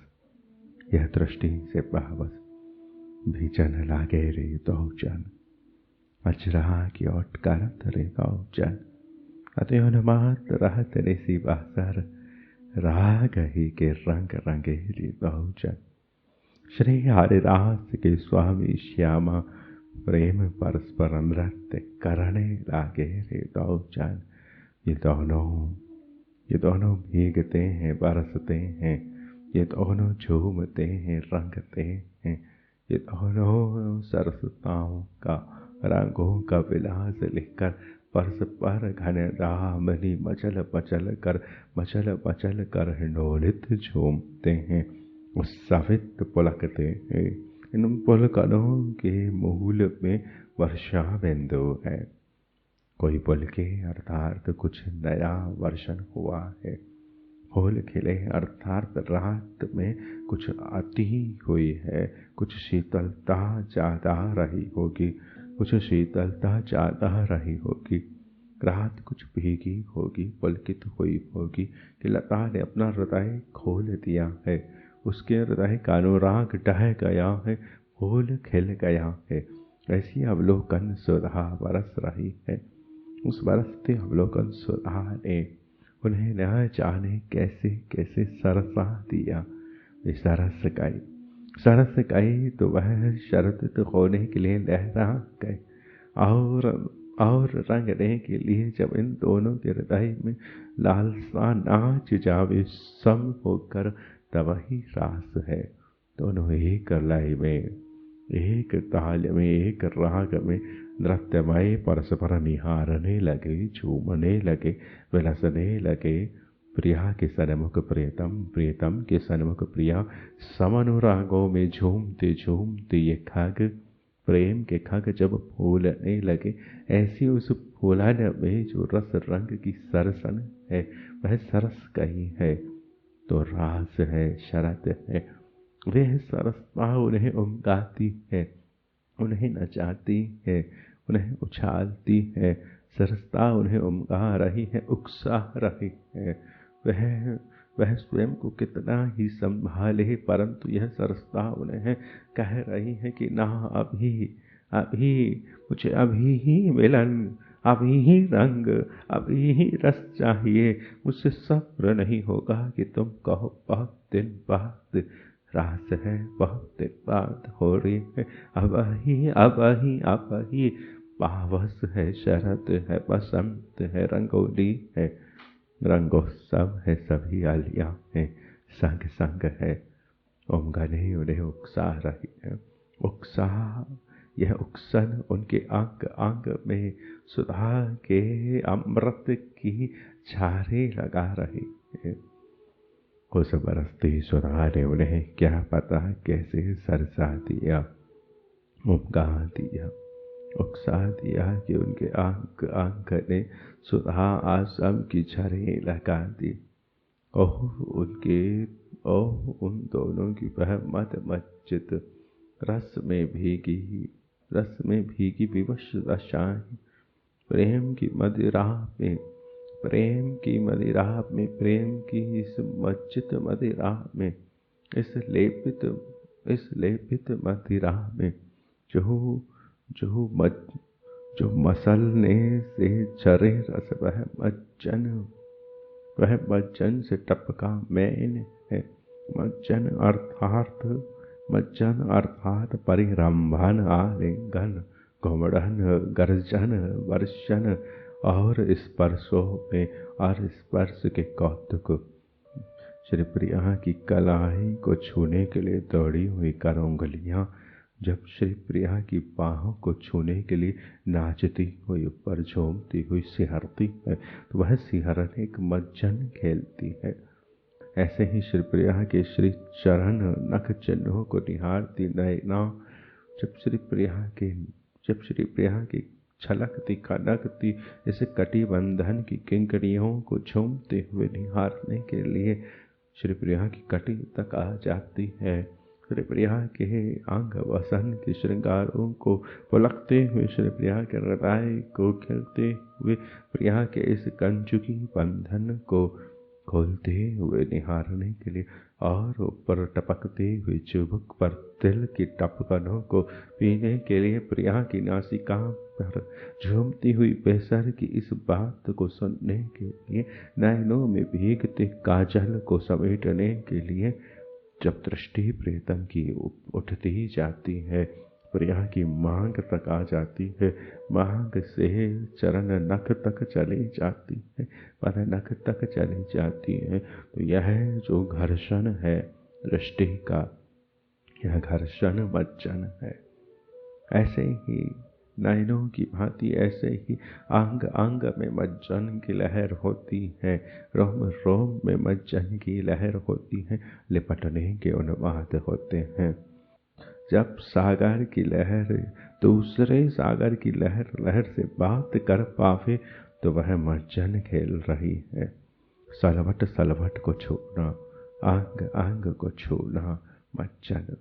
यह दृष्टि से पावस। भीजन लागे रे दौजन, अजरा की ओट करत रे दौजन, अत्युन मात रहत रे सी बासर, राग ही के रंग रंगे रे दौजन। श्री हरिदास के स्वामी श्यामा, प्रेम परस्पर नृत्य करने लागे रे दौजन। ये दोनों भीगते हैं, बरसते हैं, ये दोनों झूमते हैं, रंगते हैं, ये दोनों सरसताओं का, रंगों का विलास लिखकर परस्पर घन दामनी मचल मचल कर हिंडोलित झूमते हैं, उत्सवित पुलकते हैं। इन पुलकनों के मूल में वर्षा बिंदु है। कोई पुलके अर्थात कुछ नया वर्षण हुआ है। फूल खिले अर्थात रात में कुछ आती हुई है, कुछ शीतलता ज्यादा रही होगी, कुछ शीतलता ज्यादा रही होगी। रात कुछ भीगी होगी, पुलकित हुई होगी कि लता ने अपना हृदय खोल दिया है, उसके हृदय का अनुराग ढह गया है, फूल खिल गया है। ऐसी अवलोकन सुधा बरस रही है। उस बरसते अवलोकन सुधा ने उन्हें न जाने कैसे कैसे सरसा दिया। वे सरस गई तो वह शरद होने के लिए लहरा गए, और रंगने के लिए जब इन दोनों के हृदय में लालसा नाच जावे सम होकर, तब ही रास है। दोनों एक लय में, एक ताल में, एक राग में नृत्यमय परस्पर निहारने लगे, झूमने लगे, विलसने लगे। प्रिया के सन्मुख प्रियतम, प्रियतम के सन्मुख प्रिया, समनुरागों में झूमते झूमते ये खग, प्रेम के खग जब फूलने लगे, ऐसी उस फूलन में जो रस रंग की सरसन है, वह सरस कहीं है तो रास है, शरत है। वह सरसता उन्हें उमगाती है, उन्हें नचाती है, उन्हें उछालती है। सरसता उन्हें उमगा रही है, उकसा रही है। वह स्वयं को कितना ही संभाले, परंतु यह सरसता उन्हें कह रही है कि ना, अभी मुझे अभी ही मिलन, अभी ही रंग, अभी ही रस चाहिए। मुझसे सब्र नहीं होगा कि तुम कहो बहुत दिन बाद रास है, बहुत दिन बाद हो रही है, अब ही पावस है, शरद है, बसंत है, रंगोली है, रंगोत्सव है, सभी आलियाँ हैं, संग संग है। उमगने उन्हें उकसा रही है, यह उकसन उनके अंग अंग में सुधा के अमृत की छारे लगा रही है। उस बरसती सुधा ने उन्हें क्या पता कैसे सरसा दिया, उमगा दिया, उकसा दिया कि उनके अंग अंग ने सुधा आसम की छारे लगा दी। ओह उन दोनों की वह मत मज्जित रस में भीगी विवश दशाएं, प्रेम की मदिरा में, प्रेम की इस मज्जित मदिरा में, इस लेपित मदिरा में जो मसलने से झरे रस, वह मज्जन से टपका मैन है। मज्जन अर्थात परिरंभन, आलिंगन, घुमड़न, गर्जन, वर्षन और स्पर्शों में और स्पर्श के कौतुक। श्री प्रिया की कलाई को छूने के लिए दौड़ी हुई कर उंगलियां जब श्री प्रिया की बाहों को छूने के लिए नाचती हुई ऊपर झूमती हुई सिहरती है तो वह सिहरन एक मज्जन खेलती है। ऐसे ही श्री प्रिया के श्री चरण नख चिन्हों को निहारती नैना जब श्री प्रिया की छलकती खनकती इस कटिबंधन की किंकरियों को झूमते हुए निहारने के लिए श्री प्रिया की कटी तक आ जाती है। श्री प्रिया के अंग वसन के श्रृंगारों को पुलकते हुए श्री प्रिया के हृदय को खिलते हुए प्रिया के इस कंजुकी बंधन को खोलते हुए निहारने के लिए और ऊपर टपकते हुए चुबुक पर तिल की टपकनों को पीने के लिए प्रिया की नासिका पर झूमती हुई बेसर की इस बात को सुनने के लिए नैनों में भीगते काजल को समेटने के लिए जब दृष्टि प्रीतम की उठती जाती है प्रिया की मांग तक आ जाती है, मांग से चरण नख तक चली जाती है, पर नख तक चली जाती है तो यह जो घर्षण है दृष्टि का, यह घर्षण मज्जन है। ऐसे ही नयनों की भांति ऐसे ही अंग अंग में मज्जन की लहर होती है, रोम रोम में मज्जन की लहर होती है, लिपटने के उन्माद होते हैं। जब सागर की लहर दूसरे सागर की लहर से बात कर पावे तो वह मज्जन खेल रही है। सलवट सलवट को छूना, अंग अंग को छूना मज्जन,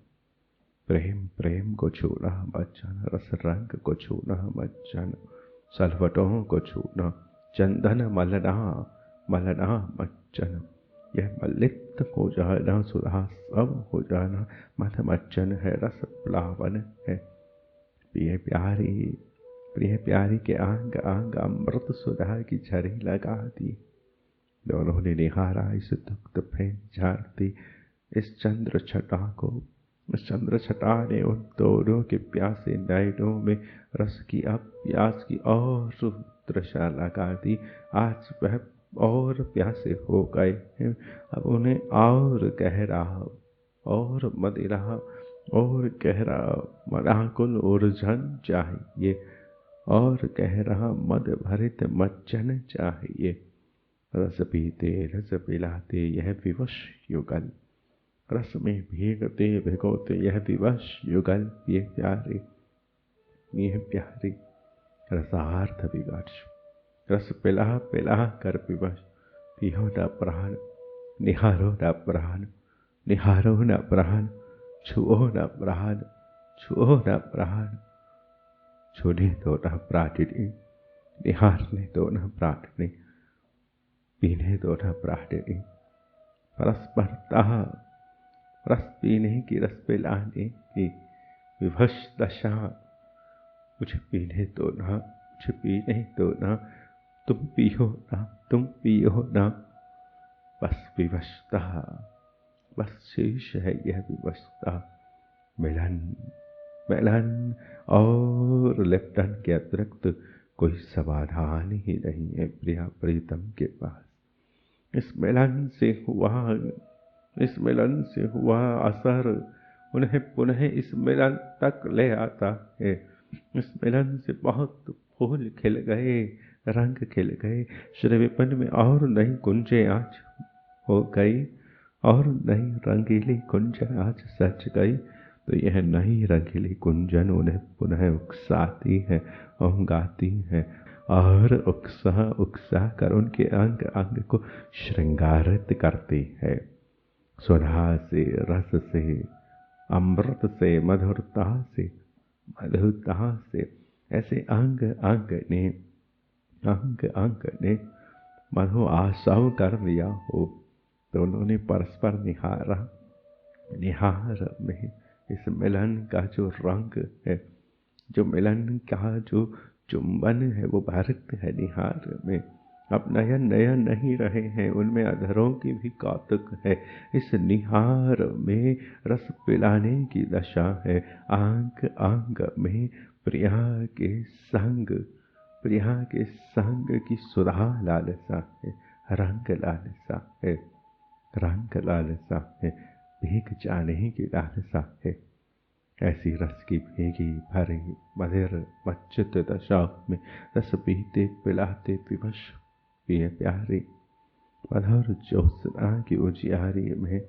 प्रेम प्रेम को छूना मज्जन, रस रंग को छूना मज्जन, सलवटों को छूना, चंदन मलना मलना मज्जन, यह मलिप्त हो जाना, सुधा सब हो जाना मत मज्जन है, रस प्लावन है। प्रिय प्यारी के अंग अंग अमृत सुधा की झरी लगा दी। दोनों ने निहारा इस दुग्ध प्रेम झारती इस चंद्र छटा को। इस चंद्र छटा ने उन दोनों के प्यासे नयनों में रस की अब प्यास की और दृशा लगा दी। आज वह और प्यासे हो गए हैं, अब उन्हें और गहरा और मदिरा और गहरा मदाकुल ऊर्जन चाहिए, और गहरा मद भरित मज्जन चाहिए। रस पीते रस पिलाते यह विवश युगल, रस में भीगते भिगोते यह विवश युगल। ये प्यारे रसार्थ विवश, रस पिला पिला कर विवश। पियो न प्राण, निहारो न प्राण, निहारो न प्राण, छुओ न प्राण, छुओ न प्राण, छूने दो न प्राणिनी, निहारने दो न प्राणिनी, पीने दो न प्राणिनी। परस्परता रस पीने की, रस पिलाने की विवश दशा, मुझे पीने दो ना, मुझे पीने दो ना, तुम पियो ना, तुम पियो ना। बस विवशता, बस शेष है यह विवशता। मिलन मिलन और लिप्टन के अतिरिक्त कोई समाधान ही नहीं है प्रिया प्रीतम के पास। इस मिलन से हुआ असर उन्हें पुनः इस मिलन तक ले आता है। इस मिलन से बहुत फूल खिल गए, रंग खिल गए, श्री विपिन में और नई कुंजें आज हो गई, और नई रंगीली कुंजन आज सज गई। तो यह नई रंगीली कुंजन उन्हें पुनः उकसाती है, उंगाती है, और उकसा कर उनके अंग अंग को श्रृंगारित करती है। सुधा से, रस से, अमृत से, मधुरता से ऐसे अंग अंग ने मधु आशव कर लिया हो। दोनों ने परस्पर निहार में इस मिलन का जो रंग है, जो मिलन का जो चुंबन है, वो भरत है निहार में। अब नयन नहीं रहे हैं, उनमें अधरों की भी कौतुक है। इस निहार में रस पिलाने की दशा है। आंग आंग में प्रिया के संग प्रिया के संग की सुधा लालसा है, रंग लालसा है, रंग लालसा है, भीग जाने की लालसा है। ऐसी रस की भीगी भरी मधिर मच्युत दशा में रस पीते पिलाते विवश पिए प्यारे, मधुर ज्योत्सना की उजियारी में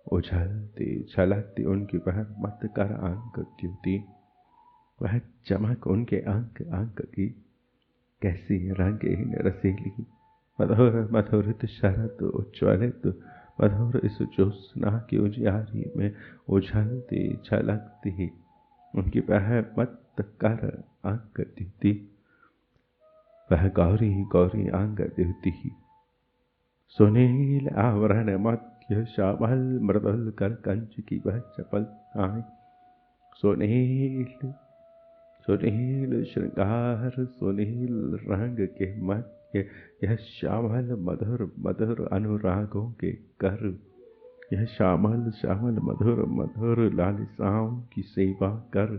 उछलती छलकती उनकी वह मत कर अंक द्युति, वह चमक उनके अंक अंक की कैसी रंगीन रसीली, मधुर मधुरित शरद उज्ज्वलित मधुर इस ज्योत्सना की उजियारी में उछलती छलकती उनकी वह मत कर अंक द्युति, वह गौरी गौरी अंग द्युति। सुनील आवरण मध्य श्यामल मृदुल कर कंच की वह चपल आए, सुनील सुनील श्रृंगार सुनील रंग के मध्य यह श्यामल मधुर मधुर अनुरागों के कर, यह श्यामल श्यामल मधुर मधुर लालिसाओं की सेवा कर।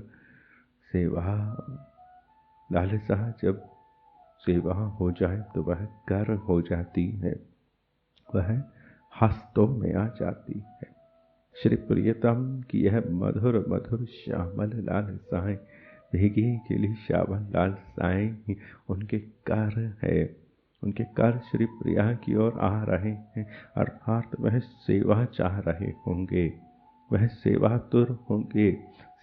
सेवा लालिसा जब सेवा हो जाए तो वह कर हो जाती है, वह हस्तों में आ जाती है। श्री प्रियतम की यह मधुर मधुर श्यामल लालसाएं, भीगी खिली श्यामल लालसाएं ही उनके कर है, उनके कर श्री प्रिया की ओर आ रहे हैं, अर्थात वह सेवा चाह रहे होंगे, वह सेवातुर होंगे।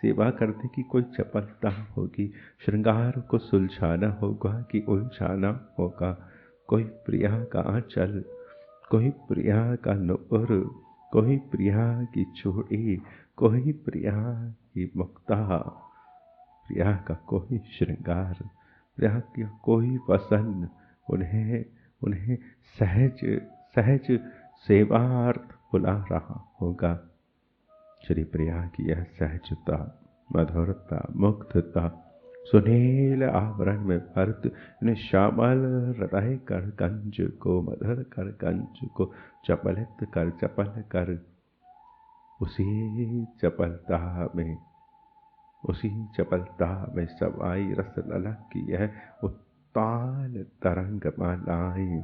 सेवा करने की कोई चपलता होगी, श्रृंगार को सुलझाना होगा कि उलझाना होगा। कोई प्रिया का आंचल, कोई प्रिया का नुपुर, कोई प्रिया की चूड़ी, कोई प्रिया की मुक्ता, प्रिया का कोई श्रृंगार, प्रिया का कोई वसन उन्हें उन्हें सहज सहज सेवार्थ बुला रहा होगा। श्री प्रिया की यह सहजता मधुरता मुग्धता सुनील आवरण में भरत ने श्यामल हृदय कर कंज को मधुर कर कंज को चपलित कर चपल कर, उसी चपलता में सवाई रस ललक की यह उत्ताल तरंग मालाएं,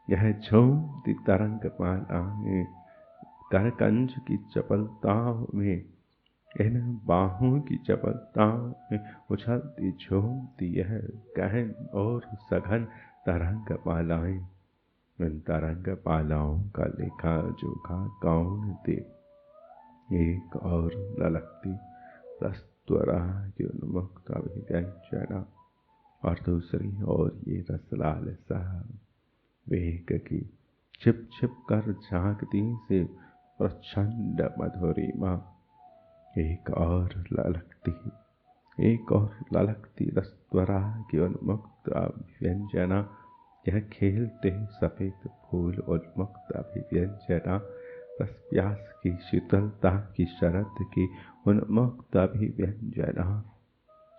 यह झूमती तरंग मालाएं करकंज की चपलताओं में, इन बाहों की चपलताओं में उछलती झूमती यह गहन और सघन तरंग मालाएं। इन तरंग मालाओं का लेखा जोखा कौन दे। एक और ललकती रसत्वरा की उन्मुक्त अभिव्यंजना, और दूसरी ओर ये रसलाल सा वेग की छिप छिप कर झांकती से प्रचंड मधुरिमा। एक और ललकती रसत्वरा की उन्मुक्त अभिव्यंजना, यह खेलते सफेद फूल उन्मुक्त अभिव्यंजना, रस प्यास की शीतलता की शरद की उन्मुक्त अभिव्यंजना।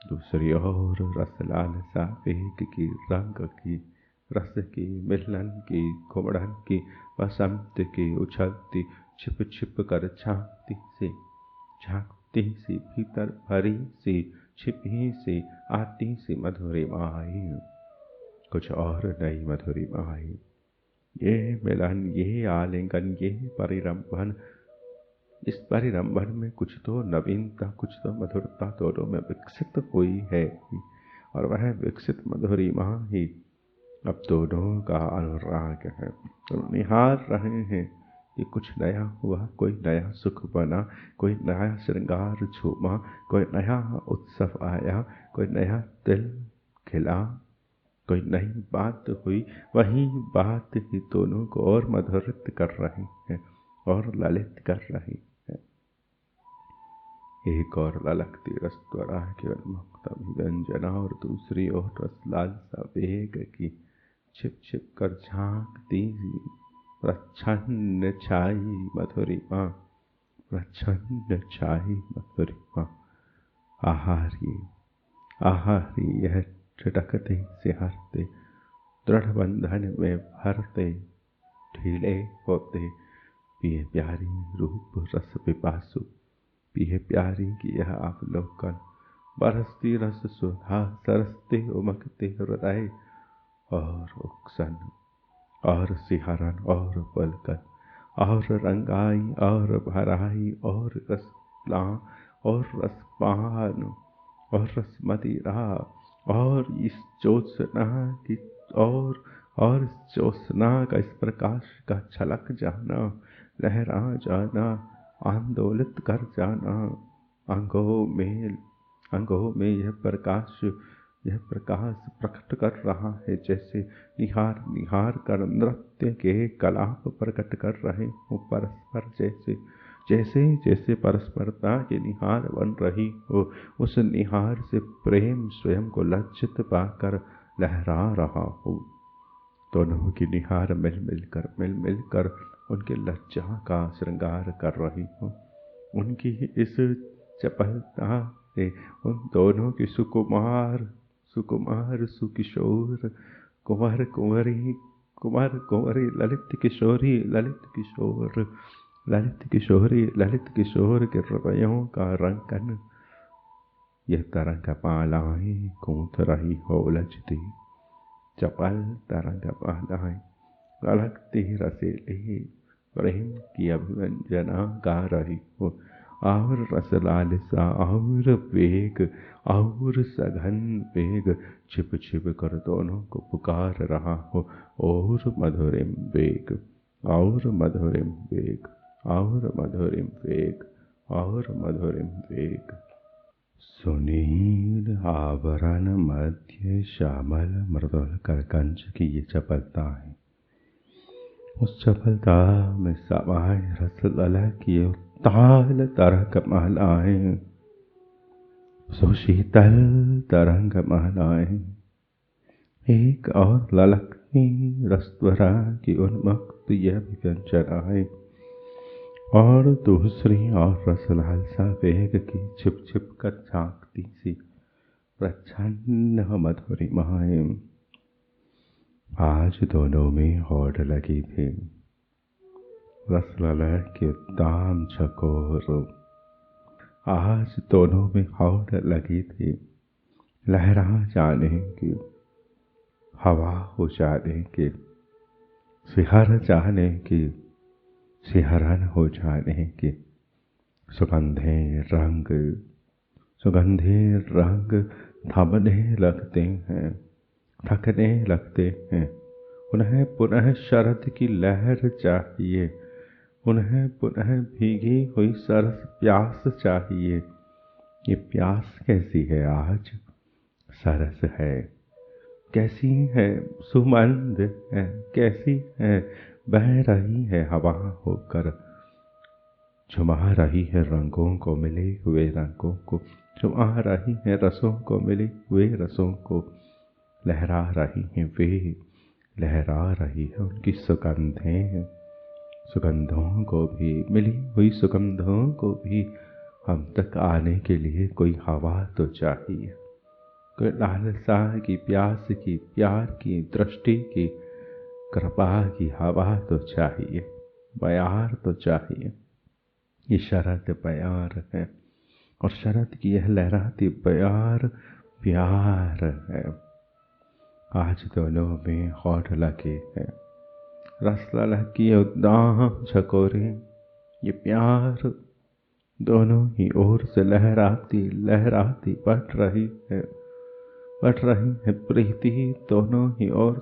दूसरी ओर रसलाल सा वेग की रंग की रस की मिलन की घुमड़न की वसंत की उछलती छिप छिप कर झांकती सी भीतर भरी सी छिपी सी आती सी मधुरिमा आई, कुछ और नई मधुरिमा आई। ये मिलन, ये आलिंगन, ये परिरंभन, इस परिरंभन में कुछ तो नवीनता, कुछ तो मधुरता दोनों में विकसित हुई है, और वह विकसित मधुरिमा ही अब दोनों का अनुराग है। तो निहार रहे हैं कि कुछ नया हुआ, कोई नया सुख बना, कोई नया श्रृंगार झूमा, कोई नया उत्सव आया, कोई नया दिल खिला, कोई नई बात हुई। वही बात ही दोनों को और मधुरित कर रही है और ललित कर रही है। एक और ललकती रसत्वरा की उन्मुक्त अभिव्यंजना, और दूसरी ओर रसलाल सा वेग की छिप छिप कर झांकती प्रच्छन्न छाई मधुरिमा, प्रच्छन्न छाई मधुरिमा। आहारी यह छिटकते सिहरते दृढ़ बंधन में भरते ढीले होते, पिए प्यारी रूप रस पिपासु, पिए प्यारी की यह अवलोकन, बरसती रस सुधा सरसते उमकते हृदय, और उकसन और सिहरन और पलकन और रंगाई और भराई और रसला और रसपान और रसमदिरा, और इस ज्योत्सना की और इस ज्योत्सना का इस प्रकाश का छलक जाना, लहरा जाना, आंदोलित कर जाना, अंगों में यह प्रकाश प्रकट कर रहा है, जैसे निहार निहार कर नृत्य के कलाप प्रकट कर रहे हो परस्पर, जैसे परस्परता के निहार बन रही हो। उस निहार से प्रेम स्वयं को लज्जित पाकर लहरा रहा हो। दोनों की निहार मिल मिलकर उनके लज्जा का श्रृंगार कर रही हो। उनकी इस चपलता से उन दोनों की सुकुमार सुकिशोर कुंवर कुंवरी ललित किशोर के हृदयों का रंगन, यह तरंग मालाएं गूंथ रही हो लचती चपल तरंग मालाएं, ललकती रसीली प्रेम की अभिव्यंजना गा रही हो। और रस लालसा और वेग और सघन वेग छिप छिप कर दोनों को पुकार रहा हो, और मधुरिम वेग और मधुरिम वेग और मधुरिम वेग और मधुरिम वेग। सुनील आवरण मध्य श्यामल मृदुल करकंज की ये चपलता है। उस चपलता में समाये रस लला की ताल तरंग मालाएं, सुशीतल तरंग मालाएं, एक और ललकती रसत्वरा की उन्मुक्त यह व्यंजनाएं, और दूसरी और रस लालसा वेग की छिप छिप कर झांकती सी प्रच्छन्न मधुरिमाएं। आज दोनों में होड़ लगी थी, रसलला के दाम चकोर। आज दोनों में होड़ लगी थी, लहरा जाने की, हवा हो जाने की, सिहर जाने की, सिहरन हो जाने की। सुगंधे रंग थमने लगते हैं, थकने लगते हैं। उन्हें पुनः शरद की लहर चाहिए, उन्हें पुनः भीगी हुई सरस प्यास चाहिए। ये प्यास कैसी है आज? सरस है। कैसी है? सुमंद है। कैसी है? बह रही है हवा होकर, झुमा रही है रंगों को मिले हुए रंगों को, झुमा रही है रसों को मिले हुए रसों को। लहरा रही हैं वे, लहरा रही है उनकी सुगंधें। सुगंधों को भी, मिली हुई सुगंधों को भी हम तक आने के लिए कोई हवा तो चाहिए, कोई लालसा की, प्यास की, प्यार की, दृष्टि की, कृपा की हवा तो चाहिए, बयार तो चाहिए। ये शरद बयार है, और शरद की यह लहराती बयार प्यार है। आज दोनों में होड़ लगे हैं, रसलला की उद्दाम झकोरे। ये प्यार दोनों ही ओर से लहराती लहराती बढ़ रही है प्रीति दोनों ही ओर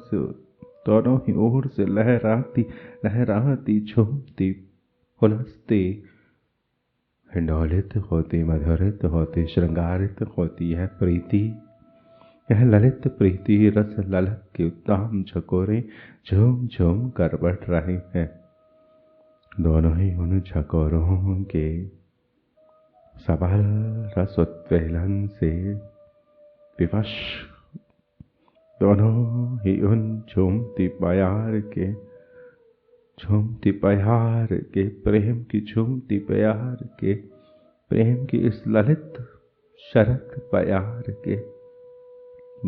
से लहराती लहराती, झूमती, हुलसती, हिंडोलित होती, मधुरित होती, श्रृंगारित होती है प्रीति। यह ललित प्रीति रस ललक के उत्तम झकोरे झूम झूम कर बढ़ रहे हैं। दोनों ही उन झकोरों के सबल रसोत्वेलन से विवश, दोनों ही उन झूमती प्यार के प्रेम की झूमती प्यार के प्रेम की इस ललित शरद प्यार के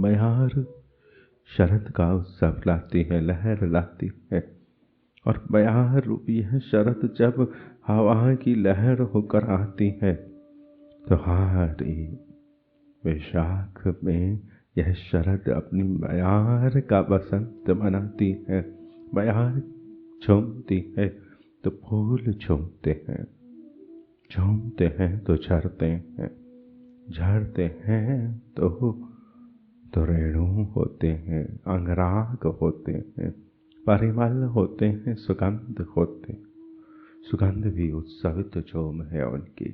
बयार शरद का उत्सव लाती है, लहर लाती है। और बयार रूपी है शरद जब हवा की लहर होकर आती है, तो वैशाख में यह शरद अपनी बयार का बसंत मनाती है। बयार झूमती है तो फूल झूमते हैं, झूमते हैं तो झरते हैं, झरते हैं तो रेणु होते हैं, अंगराग होते हैं, परिमल होते हैं, सुगंध होते हैं। सुगंध भी उत्सवित झूम है उनकी।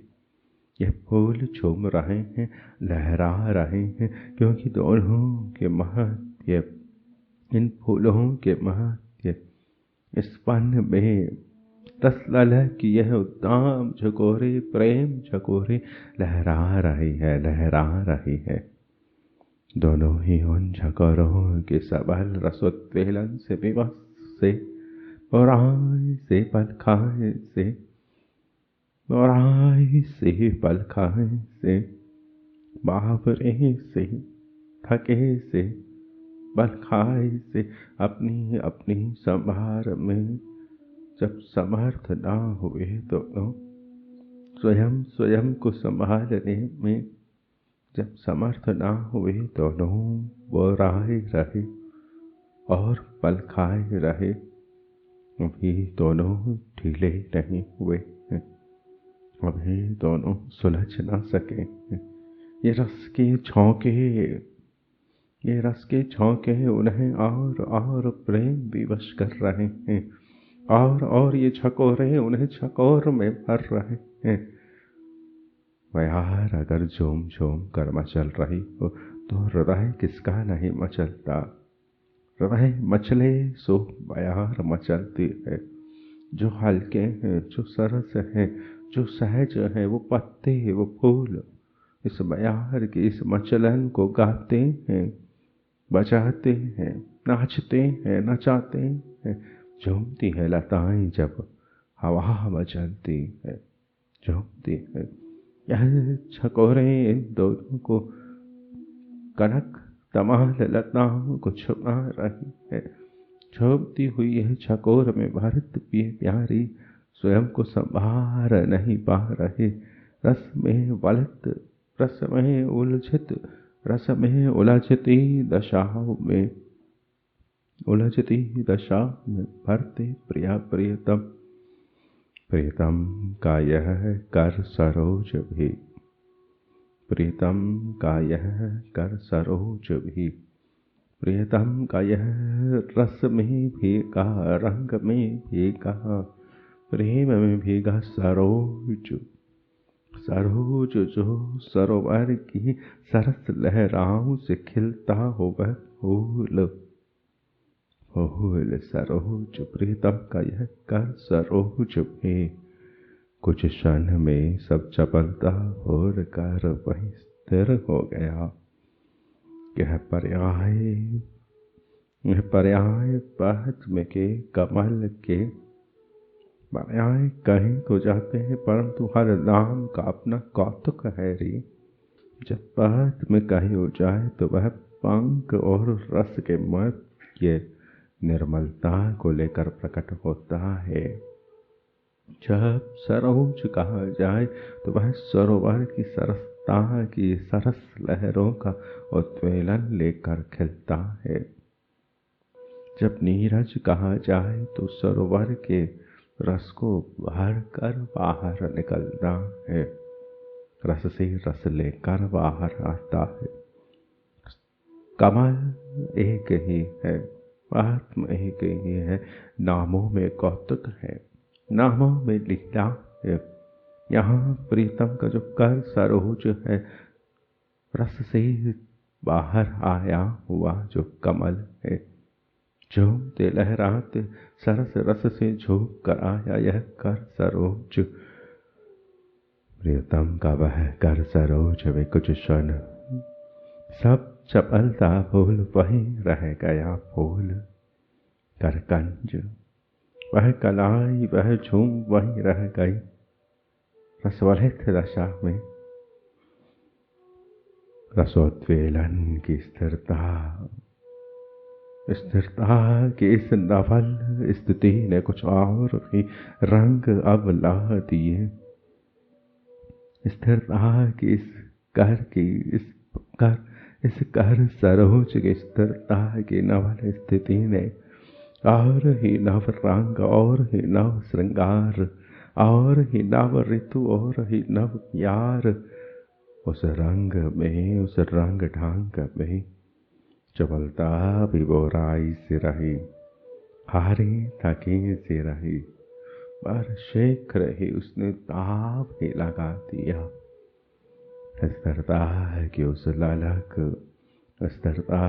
ये फूल झूम रहे हैं, लहरा रहे हैं, क्योंकि दोनों के महत्व, इन फूलों के महत्व इस वन में रस ललह की यह उद्दाम झकोरे, प्रेम झकोरे लहरा रही है, लहरा रही है। दोनों ही उन झकोरों के सबल रसोत्वेलन से, विवश से, और आय से, पल खाए से, और आय से, पल खाए से, बावरे से, थके से, पल खाए से, अपनी अपनी संभार में जब समर्थ ना हुए तो स्वयं स्वयं को संभालने में जब समर्थ ना हुए दोनों, वो राहे रहे और पल खाए रहे, अभी दोनों ढीले नहीं हुए हैं, अभी दोनों सुलझ ना सके। ये रस के झोंके, ये रस के झोंके उन्हें और प्रेम विवश कर रहे हैं, और ये झकोरे उन्हें झकोर में भर रहे हैं। यार अगर झूम झूम कर मचल रही हो तो हृदय किसका नहीं मचलता। हृदय मचले सो बयार मचलती है। जो हल्के हैं, जो सरस हैं, जो सहज हैं, वो पत्ते, वो फूल इस बयार की इस मचलन को गाते हैं, बजाते हैं, नाचते हैं, नचाते हैं। झूमती है लताएं जब हवा मचलती है, झूमती है। यह झकोरे इन दोनों को, कनक तमाल लताओं को छुपा रही है। झूमती हुई यह झकोर में भरत प्यारी स्वयं को संभार नहीं पा रहे। रस में वलत, रस में उलझित, रस में उलझती दशाओं में, उलझती दशा में भरते प्रिया प्रियतम। प्रियतम का यह कर सरोज भी, प्रियतम का यह कर सरोज भी, प्रियतम का यह रस में भीगा, रंग में भीगा, प्रेम में भीगा सरोज। सरोज जो सरोवर की सरस लहराओं से खिलता हो वह फूल, फूल सरोज। प्रीतम का यह कर सरोज में कुछ क्षण में सब चपलता और कर वहीं स्थिर हो गया। यह पर्याय पद्म के कमल के पर्याय कहीं तो जाते हैं, परंतु हर नाम का अपना कौतुक है रे। जब पद्म कहीं हो जाए तो वह पंख और रस के मध्य निर्मलता को लेकर प्रकट होता है। जब सरोज कहा जाए तो वह सरोवर की सरसता की सरस लहरों का उद्वेलन लेकर खिलता है। जब नीरज कहा जाए तो सरोवर के रस को भर कर बाहर निकलना है, रस से रस लेकर बाहर आता है। कमल एक ही है, आत्म एक ही है, नामों में कौतुक है, नामों में लीला है। यहाँ प्रीतम का जो कर सरोज है, रस से बाहर आया हुआ जो कमल है, झूमते लहराते सरस रस से झूम कर आया यह कर सरोज। प्रियतम का वह कर सरोज वे कुछ क्षण सब चपलता फूल वहीं रह गया फूल। करकंज वह कलाई वह झूम वहीं रह गई। रसवलित दशा में रसोद्वेलन की स्थिरता, स्थिरता की इस नवल स्थिति ने कुछ और ही रंग अब ला दिए। स्थिरता की इस कर की इस कर इस कर सरोज की स्थिरता की नवल स्थिति ने और ही नव रंग और ही नव श्रृंगार और ही नव ऋतु और ही नव यार उस रंग में उस रंग ढंग में चबलता भी बोराई से रही हारी थकी से रही पर शेख रही उसने ताप ही लगा दिया। स्थिरता कि उस ललक स्थिरता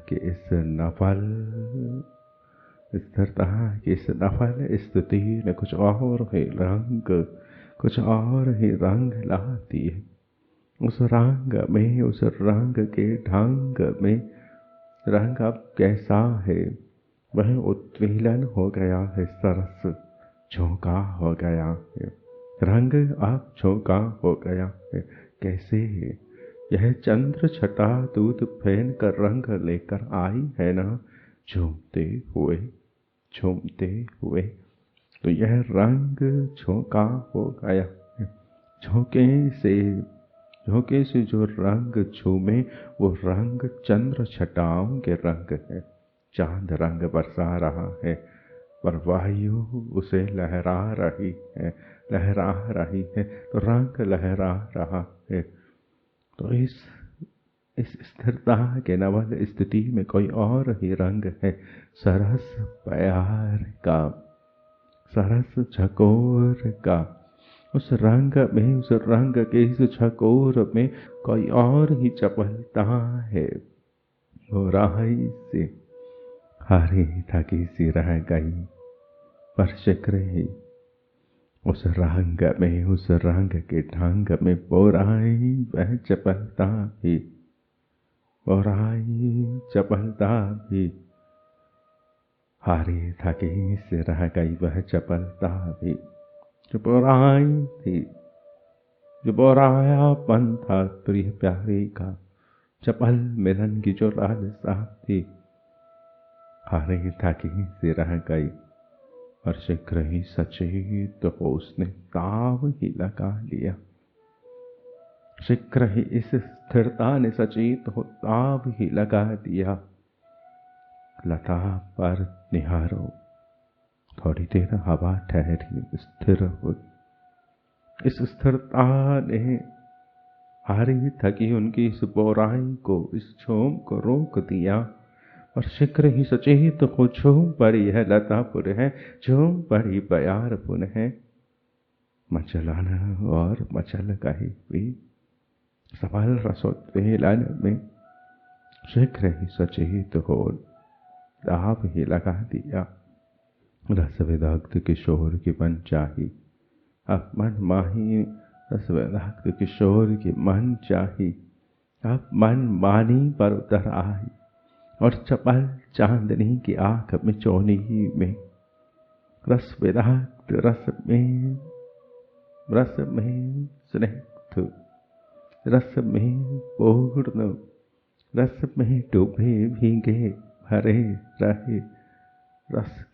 कि इस नफल स्थिरता कि इस नफल स्थिति ने कुछ और ही रंग ला दिए। उस रंग के ढंग में रंग अब कैसा है वह उत्पीलन हो गया है सरस झोंका हो गया है रंग अब झोंका हो गया है। कैसे है यह चंद्र छटा दूध फेन कर रंग लेकर आई है ना झूमते हुए तो यह रंग झोंका हो गया है। झोंके से जो रंग झूमे वो रंग चंद्र छटाओं के रंग है। चांद रंग बरसा रहा है पर वायु उसे लहरा रही है तो रंग लहरा रहा है। तो इस स्थिरता के नवल स्थिति में कोई और ही रंग है सरस प्यार का सरस झकोर का। उस रंग के इस झकोर में कोई और ही चपलता है। वो राही से हारी थकी सी रह गई पर शिक्र ही उस रंग के ढंग में बोराई वह चपलता भी हारी थकी से रह गई वह चपलता भी जो बोराई थी जो बोरायापन था प्रिय प्यारे का चपल मिलन की जो लालसा थी हारी थकी से रह गई और शीघ्र ही सचेत हो उसने ताव ही लगा लिया। शीघ्र ही इस स्थिरता ने सचेत हो ताव ही लगा दिया। लता पर निहारो थोड़ी देर हवा ठहरी स्थिर हुई। इस स्थिरता ने हारी थकी उनकी इस बोराई को इस झोम को रोक दिया और शीघ्र ही सचेत हो झूम पड़ी है लतापुर है झूम पड़ी बयारपुर है। मचलाना और मचल गई हुई सबल रसोत्वेलन में शीघ्र ही सचेत हो दाव ही लगा दिया। रस विदग्ध किशोर की मन चाही अब मन माही रस विदग्ध किशोर की मन चाही अब मन मानी पर उतर आई और चपल चांदनी की आंख में चोनी में रस विदग्ध रस में स्निग्ध रस में पूर्ण रस में डूबे भीगे भरे रहे रस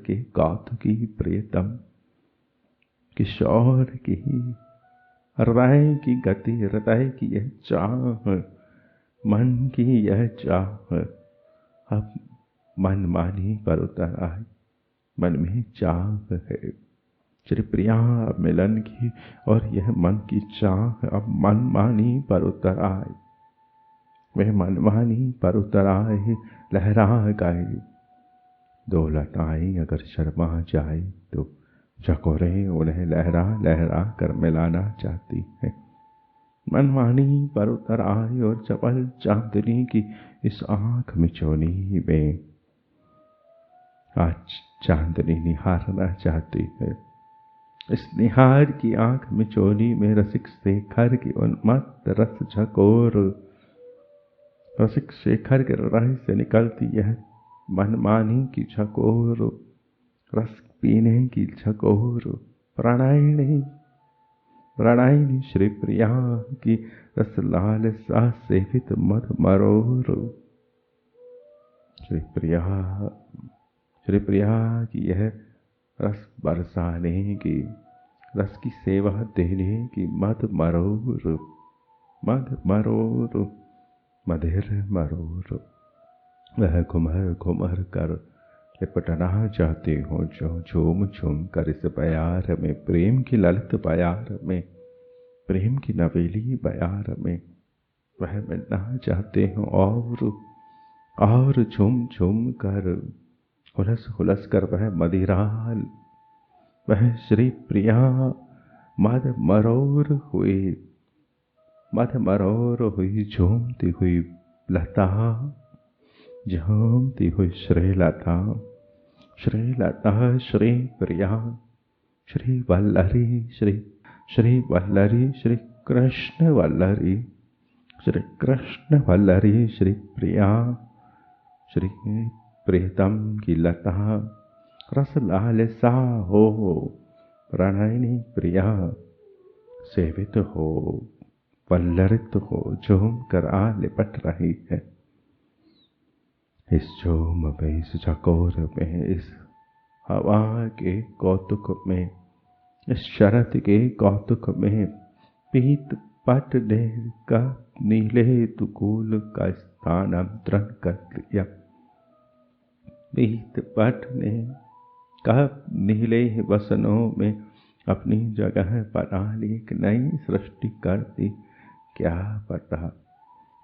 के कौतुकी प्रियतम किशोर की हृदय की गति हृदय की यह चाह मन की यह चाह अब मन मानी पर उतर आई। मन में चाह है श्री प्रिया मिलन की और यह मन की चाह अब मन मानी पर उतर आए। वह मनमानी पर उतर आए लहरा गए। दौलताएं अगर शर्मा जाए तो चकोरे उन्हें लहरा लहरा कर मिलाना चाहती है। मनमानी पर उतर आए और चपल चांदनी की इस आंख में चोनी में आज चांदनी निहारना चाहती है। इस निहार की आंख में चोली में रसिक शेखर की उन्मत्त रस झकोर रसिक शेखर के राह से निकलती यह मनमानी की झकोर रस पीने की झकोर प्रणयिनी श्री प्रिया की रस लाल सा सेवित मध मरोर। श्री प्रिया की यह रस बरसाने की रस की सेवा देने की मद मरोर मद मरोर मधिर मरोर। वह घुमर घुमर कर लिपटना चाहती हूँ जो झूम झूम कर इस बयार में, प्रेम की ललित बयार में, प्रेम की नवेली बयार में। वह मिलना चाहते हूँ और झूम झूम कर, हुलस हुलस कर वह मदिराल, वह श्री प्रिया मद मरोर हुई झूमती हुई लता, झूमती हुई श्रीलता, श्रीलता श्री प्रिया, श्री वल्लरी, श्री वल्लरी, श्री कृष्ण वल्लरी, श्री कृष्ण वल्लरी, श्री प्रिया, श्री प्रीतम की लता, रस लाल सा हो प्रणयनी प्रिया, सेवित हो वल्लरित हो, झूम कर आ लिपट रही है। इस झूम में, इस चकोर में, इस हवा के कौतुक में, इस शरद के कौतुक में, पीत पट ने का नीले तुकूल का स्थानांतरण कर लिया। पीत पट ने का नीले वसनों में अपनी जगह बना ली, एक नई सृष्टि कर दी। क्या पता,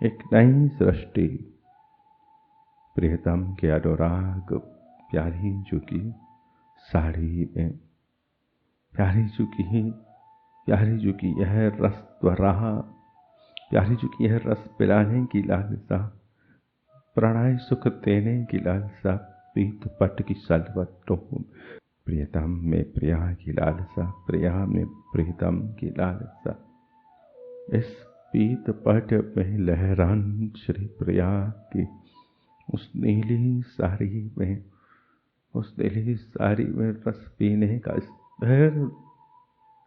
एक नई सृष्टि। प्रियतम के अनुराग प्यारी झुकी साड़ी में, प्यारी झुकी यह रस त्वरा, प्यारी झुकी यह रस पिलाने की लालसा, प्रणय सुख देने की लालसा, पीत पट की सलवटों, प्रियतम में प्रिया की लालसा, प्रिया में प्रियतम की लालसा। इस पीत पट में लहरान श्री प्रिया की उस नीली साड़ी में, उस नीली साड़ी में रस पीने का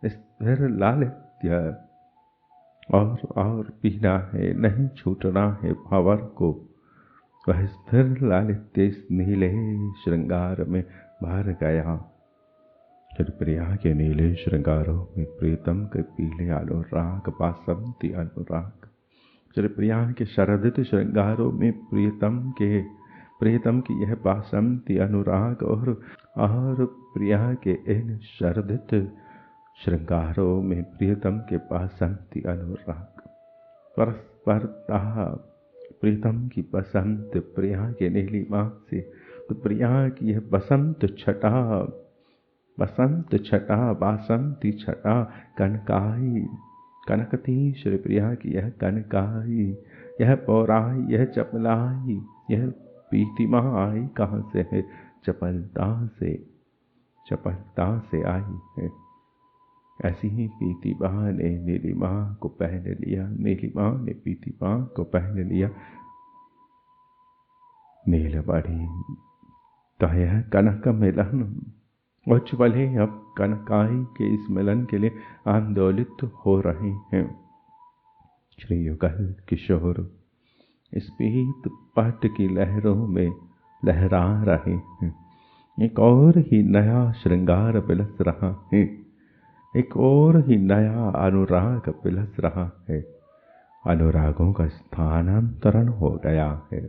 स्थिर लालित्य, और पीना है, नहीं छूटना है भंवर को। वह स्थिर लालित्य इस नीले श्रृंगार में भर गया। श्री प्रिया के नीले श्रृंगारों में प्रीतम के पीले अनुराग, बासंती अनुराग, श्री प्रिया के शरदित श्रृंगारों में प्रीतम की यह बासंती अनुराग, और प्रिया के इन शरदित श्रृंगारों में प्रीतम के बासंती अनुराग, परस्परता प्रीतम की बसंत प्रिया के नीलिमा से, तो प्रिया की यह बसंत छटा बासंती छटा कनकाई, कनकती श्री प्रिया की यह कनकाई, यह पौराई, यह चपलाई, यह पीतिमा आई कहाँ से है? चपलता से आई है। ऐसी ही पीतिमा ने नीलिमा को पहन लिया, नीलिमा ने पीतिमा को पहन लिया। नीलमणि तो यह कनक मिलन, उज्ज्वले अब कनकाई के इस मिलन के लिए आंदोलित हो रहे हैं। श्री युगल किशोर इस पीत पट की लहरों में लहरा रहे हैं। एक और ही नया श्रृंगार बिलस रहा है, एक और ही नया अनुराग बिलस रहा है। अनुरागों का स्थानांतरण हो गया है।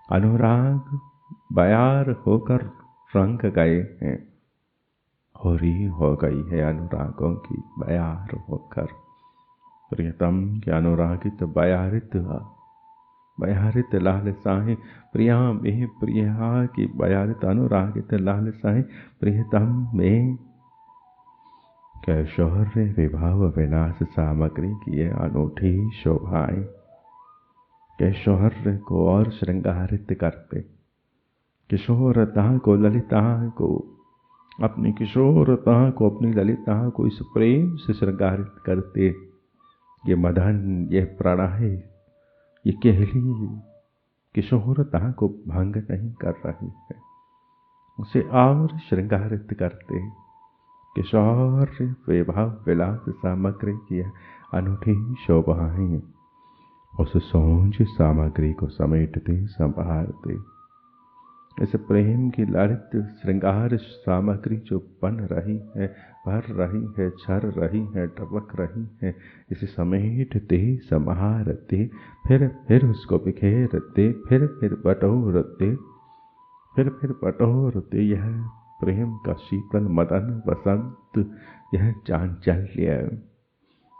अनुराग बयार होकर रंग गए हैं। होरी हो गई है अनुरागों की बयार होकर। प्रियतम के अनुरागित बयारित लालसाएं, प्रिया में प्रिया की बयारित अनुरागित लालसाएं, प्रियतम में कैशोर्य विभाव विलास सामग्री की ये अनूठी शोभाएं कैशोर्य को और श्रृंगारित करते, किशोरता को, ललिता को, अपनी किशोरता को, अपनी ललिता को इस प्रेम से श्रृंगारित करते। ये मदन, ये प्रणय, ये केहली किशोरता को भंग नहीं कर रही है, उसे और श्रृंगारित करते। किशोर वैभव विलास सामग्री की अनूठी शोभाएं उस सोज सामग्री को समेटते, संभालते, इस प्रेम की ललित श्रृंगार सामग्री जो बन रही है, भर रही है, झर रही है, टपक रही है, इसे समेटते, संभारते, फिर उसको बिखेरते, फिर बटोरते, फिर बटोरते। यह प्रेम का शीतल मदन वसंत, यह चांचल्य,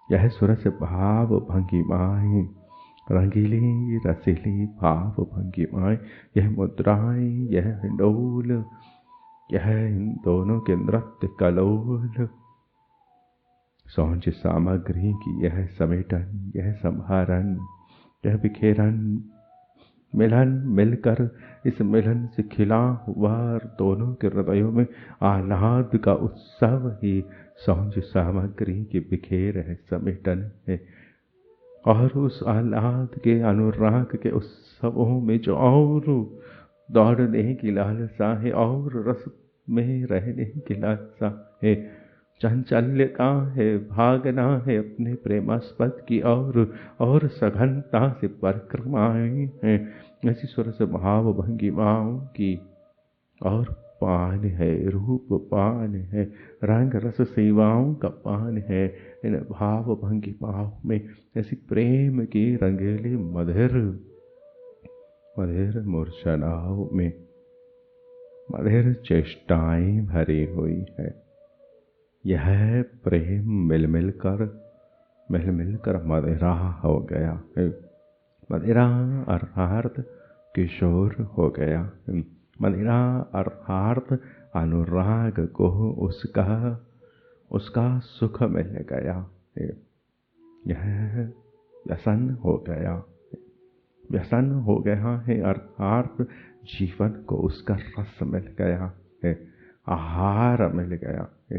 यह सुरस भाव भंगिमाएं, रंगीली रसीली भाव भंगिमाएं, यह मुद्राएं, यह हिंडोल, यह इन दोनों के नृत्य कलोल। सौंज सामग्री की यह समेटन, यह संभारन, यह बिखेरन, मिलन मिलकर इस मिलन से खिला हुआ दोनों के हृदयों में आह्लाद का उत्सव ही सौंज सामग्री की बिखेर है, समेटन है। और उस आह्लाद के अनुराग के उत्सवों में जो और दौड़ने की लालसा है, और रस में रहने की लालसा है, चंचल्यता है, भागना है अपने प्रेमास्पद की और सघनता से परिक्रमाएं हैं ऐसी सुरस भाव भंगिमाओं की। और पान है, रूप पान है, रंग रस सेवाओं का पान है इन भाव भंगिमाओं में, ऐसी प्रेम की रंगीली मधिर मधिर मूर्छनाओं में मधिर चेष्टाएं भरी हुई है। यह प्रेम मिल मिलकर मदिरा हो गया है। मदिरा अर्थात किशोर हो गया है। मदिरा अर्थात अनुराग को उसका सुख मिल गया है। यह व्यसन हो गया है। व्यसन हो गया है अर्थात जीवन को उसका रस मिल गया है, आहार मिल गया है।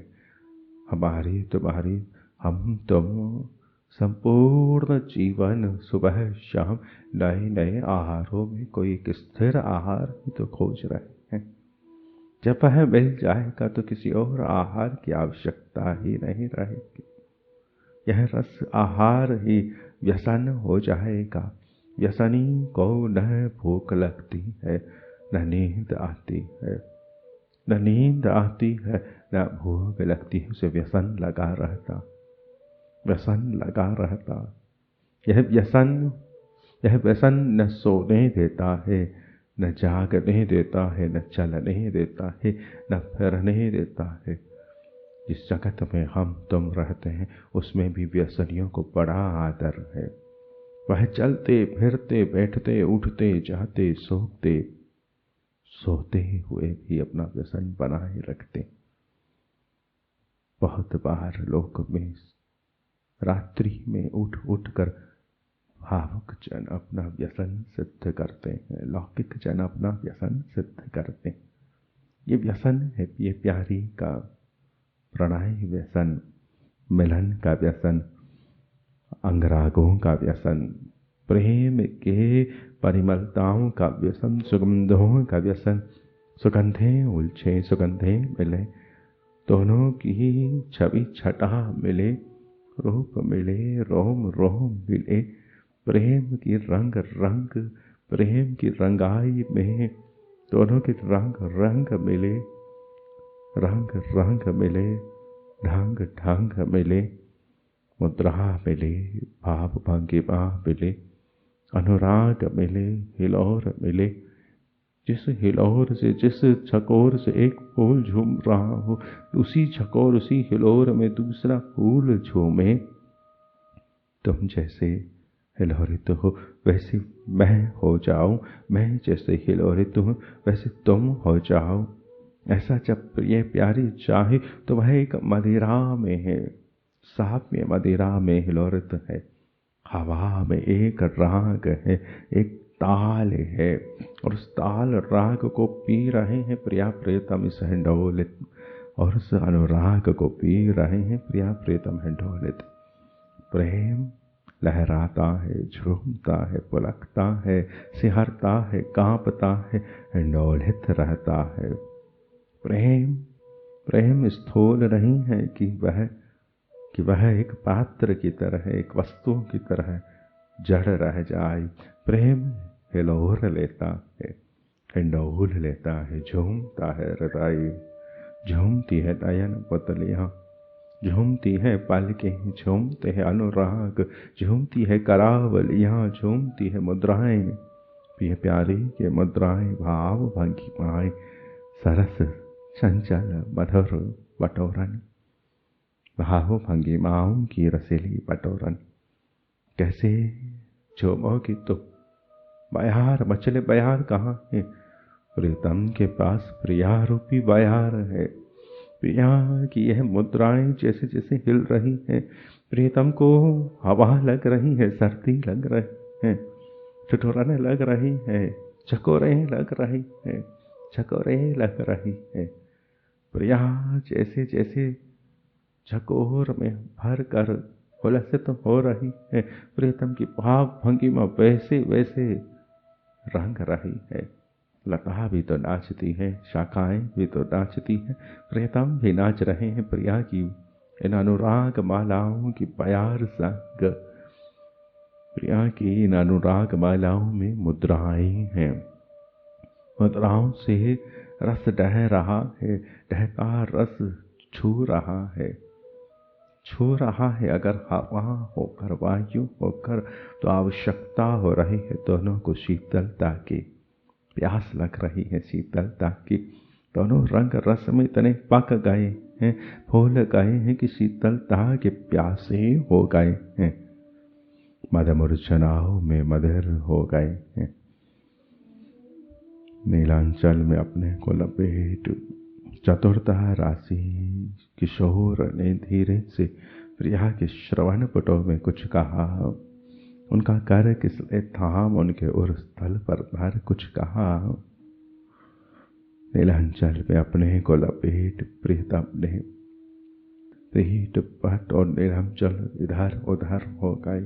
हमारी तुम्हारी हम तुम संपूर्ण जीवन सुबह शाम नए नए आहारों में कोई एक स्थिर आहार ही तो खोज रहे हैं। जब वह मिल जाएगा तो किसी और आहार की आवश्यकता ही नहीं रहेगी। यह रस आहार ही व्यसन हो जाएगा। व्यसनी को न भूख लगती है, न नींद आती है, न नींद आती है, न भूख लगती है। उसे व्यसन लगा रहता, व्यसन लगा रहता। यह व्यसन न सोने देता है, न जागने देता है, न चलने देता है, न फिरने देता है। जिस जगत में हम तुम रहते हैं उसमें भी व्यसनियों को बड़ा आदर है। वह चलते फिरते बैठते उठते जाते सोते हुए भी अपना व्यसन बनाए रखते। बहुत बार लोक में रात्रि में उठ कर भावुक जन अपना व्यसन सिद्ध करते हैं, लौकिक जन अपना व्यसन सिद्ध करते हैं। ये व्यसन है, ये प्यारी का प्रणय व्यसन, मिलन का व्यसन, अंगरागों का व्यसन, प्रेम के परिमलताओं का व्यसन, सुगंधों का व्यसन। सुगंधें उलझे, सुगंधें मिले, दोनों की छवि छटा मिले, रूप मिले, रोम रोम मिले, प्रेम की रंग रंग, प्रेम की रंगाई में दोनों के रंग रंग मिले, रंग रंग मिले, ढंग ढंग मिले, मुद्रा मिले, भाव भंगिमा मिले, अनुराग मिले, हिलोर मिले। जिस हिलोर से, जिस छकोर से एक फूल झूम रहा हो, उसी छकोर उसी हिलोर में दूसरा फूल झूमे। तुम जैसे हिलोरित हो वैसे मैं हो जाऊं, मैं जैसे हिलोरित हूं वैसे तुम हो जाओ। ऐसा जब ये प्यारी चाहे तो वह एक मदिरा में है, साम्य मदिरा में हिलोरित है। हवा में एक राग है, एक ताल है, और उस ताल राग को पी रहे हैं प्रिया प्रियतम इस हिंडोलित, और उस अनुराग को पी रहे हैं प्रिया प्रियतम हिंडोलित। प्रेम लहराता है, झूमता है, पुलकता है, सिहरता है, कांपता है, हिंडोलित रहता है। प्रेम स्थूल नहीं है कि वह एक पात्र की तरह, एक वस्तु की तरह जड़ रह जाए। प्रेम हिलोर लेता है, डोल लेता है, झूमता है हृदय, झूमती है नयन पुतलियाँ, झूमती है पलकें, झूमते हैं अनुराग, झूमती है करावलियाँ, झूमती है मुद्राएं, प्रिय प्यारी के मुद्राएं, भाव भंगिमाएं, सरस चंचल मधुर बटोरन, भाव भंगिमाओं की रसीली बटोरन। कैसे झूमोगी तुम, बयार मचले बयार कहाँ है, प्रीतम के पास प्रिया रूपी बयार है। प्रिया की यह मुद्राएं जैसे जैसे हिल रही हैं, प्रीतम को हवा लग रही है, सर्दी लग रही है, ठिठुरने लग रही है, चकोरे लग रही है, चकोरे लग रही है। प्रिया जैसे जैसे चकोर में भर कर उलसित हो रही है, प्रीतम की भाव भंगिमा वैसे वैसे रंग रही है। लता भी तो नाचती है, शाखाएं भी तो नाचती हैं, प्रीतम भी नाच रहे हैं प्रिया की इन अनुराग मालाओं की प्यार संग। प्रिया की इन अनुराग मालाओं में मुद्राएं हैं, मुद्राओं से रस ढह रहा है, ढहता रस छू रहा है, छू रहा है अगर हवा होकर वायु होकर, तो आवश्यकता हो रही है दोनों को शीतलता की, प्यास लग रही है शीतलता की। दोनों रंग रस में इतने पक गए हैं, फूल गए हैं कि शीतलता के प्यासे हो गए हैं, मद मूर्छनाओं में मदर हो गए हैं। नीलांचल में अपने को लपेट चतुरता राशि किशोर ने धीरे से प्रिया के श्रवण पटों में कुछ कहा। उनका कर किसने थाम उनके उर स्थल पर भर कुछ कहा। नीलांचल में अपने को लपेट प्रीतम ने पीठ पट और नीलांचल इधर उधर हो गए।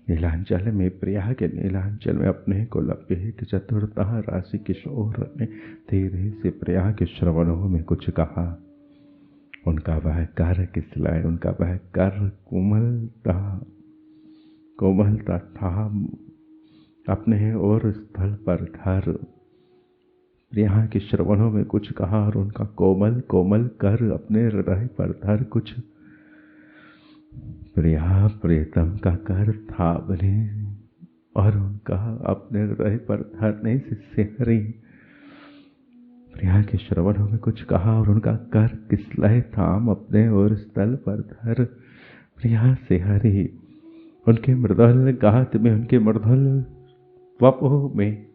नीलांचल में प्रिया के नीलांचल में अपने को लपेट चतुरता राशि किशोर ने धीरे से प्रिया के श्रवणों में कुछ कहा। उनका वह कर किसलाए, उनका वह कर कोमलता था अपने और स्थल पर धर। प्रिया के श्रवणों में कुछ कहा और उनका कोमल कोमल कर अपने हृदय पर धर कुछ। प्रिया प्रीतम का कर थामने और उनका अपने हृदय पर धरने से सिहरी। प्रिया के श्रवणों में कुछ कहा और उनका कर किसलय थाम अपने और स्थल पर धर। प्रिया सिहरी। उनके मृदुल गात में, उनके मृदुल वपों में,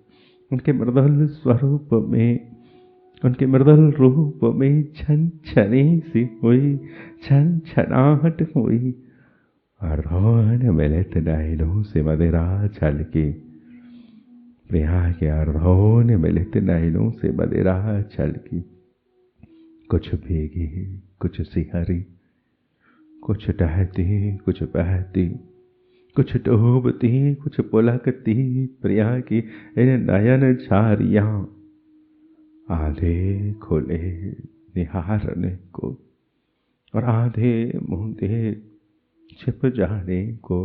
उनके मृदुल स्वरूप में, उनके मृदुल रूप में छन छनी सी हुई, छन छनाहट हुई। अर्धोन मिलित नयनों से मदिरा छलकी। प्रिया के अर्धोन मिलित नयनों से मदिरा छलकी। कुछ भीगी, कुछ सिहरी, कुछ टहती, कुछ बहती, कुछ डूबती, कुछ पुलकती। प्रिया की इन नयन झारियां आधे खुले निहारने को और आधे मूंदे छिप जाने को,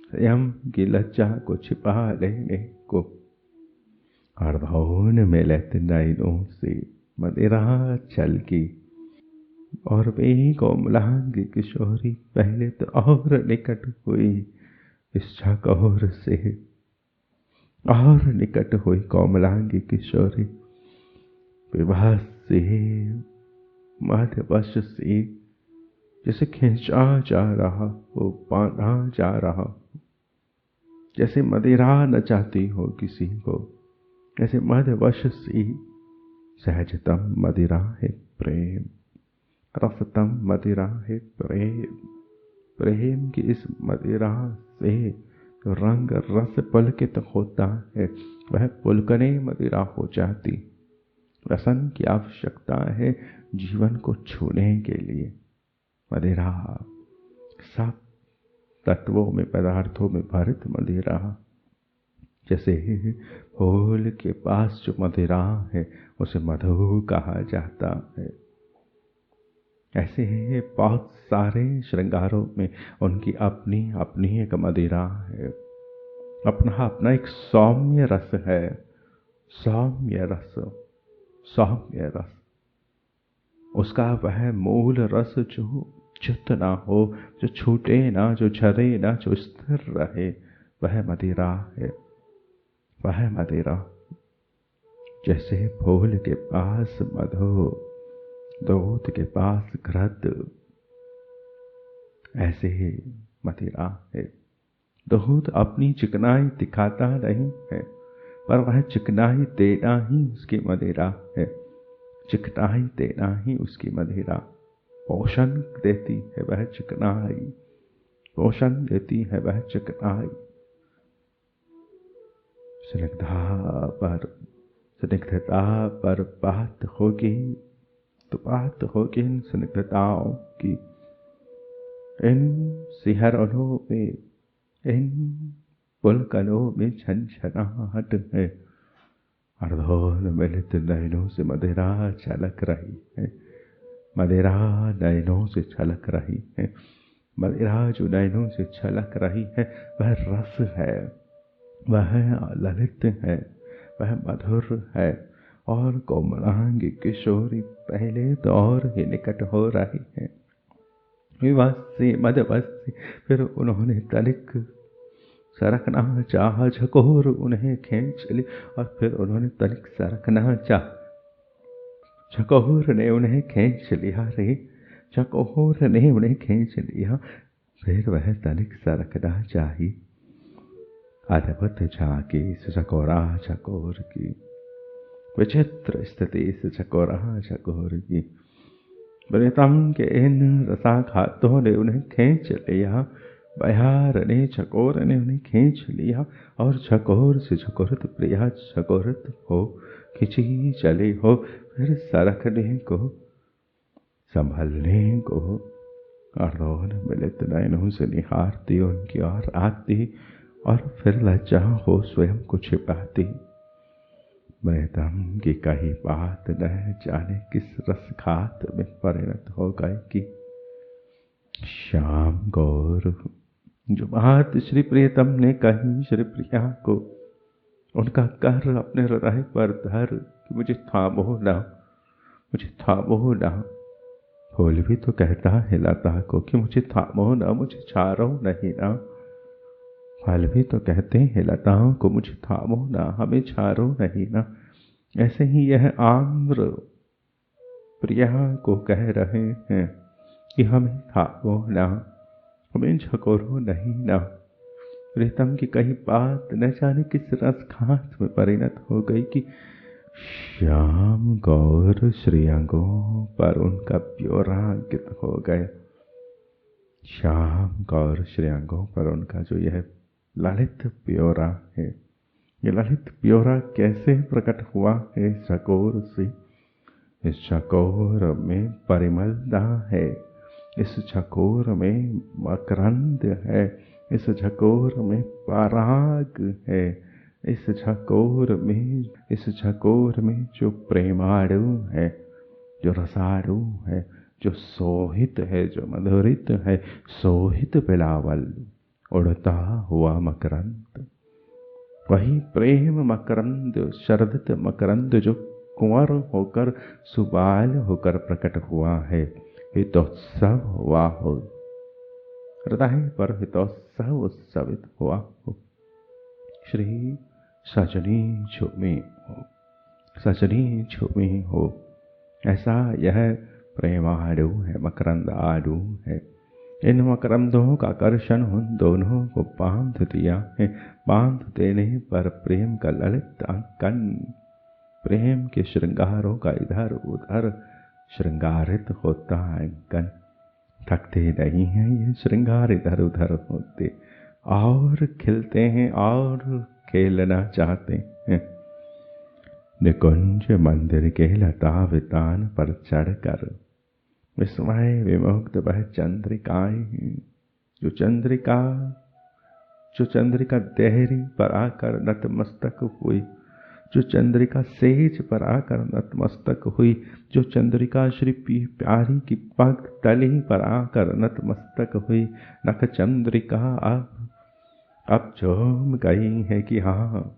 स्वयं की लज्जा को छिपा लेने को। अर्धौन में लहते नयनों से मदिरा छलकी। और वे कोमलांगी किशोरी पहले तो और निकट हुई इस चकोर से, और निकट हुई कोमलांगी किशोरी। विवाह से मध्यवश से जैसे खींचा जा रहा हो, बांधा जा रहा हो, जैसे मदिरा नचाती हो किसी को, ऐसे मध्यवश से सहजतम मदिरा है प्रेम, रसतम मदिरा है प्रेम। प्रेम की इस मदिरा से तो रंग रस पुलकित होता है, वह पुलकने मदिरा हो जाती। रसन की आवश्यकता है जीवन को छूने के लिए। मदिरा सब तत्वों में, पदार्थों में भरित मदिरा। जैसे फूल के पास जो मदिरा है उसे मधु कहा जाता है, ऐसे ही बहुत सारे श्रृंगारों में उनकी अपनी अपनी एक मदिरा है, अपना अपना एक सौम्य रस है। सौम्य रस, सौम्य रस, उसका वह मूल रस जो च्युत ना हो, जो छूटे ना, जो झरे ना, जो स्थिर रहे, वह मदिरा है, वह मदिरा। जैसे फूल के पास मधु, दूध के पास घृत, ऐसे ही मदिरा है। दूध अपनी चिकनाई दिखाता नहीं है, पर वह चिकनाई देना ही उसकी मदिरा है, चिकनाई देना ही उसकी मदिरा। पोषण देती है वह चिकनाई, पोषण देती है वह चिकनाई। स्निग्धता पर बात होगी तो बात होगी इन स्निग्धताओं की, इन सिहरनों में, इन पुलकनों में झनझनाहट है। अर्धोन्मिलित नयनों से मदिरा छलक रही है, मदिरा नयनों से छलक रही है। मदिरा जो नयनों से छलक रही है वह रस है, वह ललित है, वह मधुर है। और कोमलांगी किशोरी पहले तो और ही निकट हो रही है। विवासी मदवसी, फिर उन्होंने तनिक सरकना चाहा, झकोर उन्हें खींच ली, और फिर उन्होंने तनिक सरकना चाहा, झकोर ने उन्हें खींच लिया रे, झकोर ने उन्हें खींच लिया। फिर वह तनिक सरकना चाही, अद्भुत झांकी इस झकोरा झकोर की, विचित्र स्थिति इस झकोरा झकोर की। प्रीतम के इन रसाघातों ने उन्हें खींच लिया, बहार ने झकोर ने उन्हें खींच लिया, और झकोर से झकोरत प्रिया झकोरत हो, खिंची चली हो, फिर सरकने को, संभलने को, अर्धोन्मिलित नयनों से निहारती उनकी ओर आती, और फिर लज्जा हो स्वयं को छिपाती। प्रीतम की कही बात न जाने किस रसघात में परिणत हो गई कि श्याम गौर। जो बात श्री प्रीतम ने कही श्री प्रिया को, उनका कर अपने हृदय पर धर कि मुझे थामो ना, मुझे थामो ना। फूल भी तो कहता है लता को कि मुझे थामो ना, मुझे छाड़ो नहीं ना। फल भी तो कहते हैं लताओं को मुझे थामो ना, हमें छाड़ो नहीं ना। ऐसे ही यह आम्र प्रिया को कह रहे हैं कि हमें थामो ना, हमें झकोरो नहीं ना। प्रीतम की कही बात न जाने किस रसघात में परिणत हो गई कि श्याम गौर श्रेयांगों पर उनका ब्योरा अंकित हो गया। श्याम गौर श्रेयांगों पर उनका जो यह ललित ब्योरा है, ये ललित ब्योरा कैसे प्रकट हुआ है झकोर से। इस झकोर में परिमलता है, इस झकोर में मकरंद है, इस झकोर में पराग है, इस झकोर में जो प्रेमाणु है, जो रसाणु है, जो सोहित है, जो मधुरित है, सोहित बिलावल, उड़ता हुआ मकरंद, वही प्रेम मकरंद, शरदित मकरंद जो कुंवर होकर सुबाल होकर प्रकट हुआ है। हितोत्सव हुआ हो, हृदय पर हितोत्सव उत्सवित हुआ हो। श्री सजनी झूमी हो, सजनी झूमी हो, ऐसा यह प्रेमाणु है, मकरंद आड़ू है। इन मकरंदों का आकर्षण उन दोनों को बांध दिया है। बांध देने पर प्रेम का ललित अंकन, प्रेम के श्रृंगारों का इधर उधर श्रृंगारित होता अंकन। थकते नहीं हैं ये श्रृंगार इधर उधर होते, और खिलते हैं और खेलना चाहते हैं। निकुंज मंदिर के लता वितान पर चढ़कर विस्मय विमुग्ध वह चंद्रिकाएं, जो चंद्रिका देहरी पर आकर नतमस्तक हुई, जो चंद्रिका सेज पर आकर नतमस्तक हुई, जो चंद्रिका श्री प्यारी की पग तली पर आकर नतमस्तक हुई। नख चंद्रिका अब झूम गई है कि हाँ,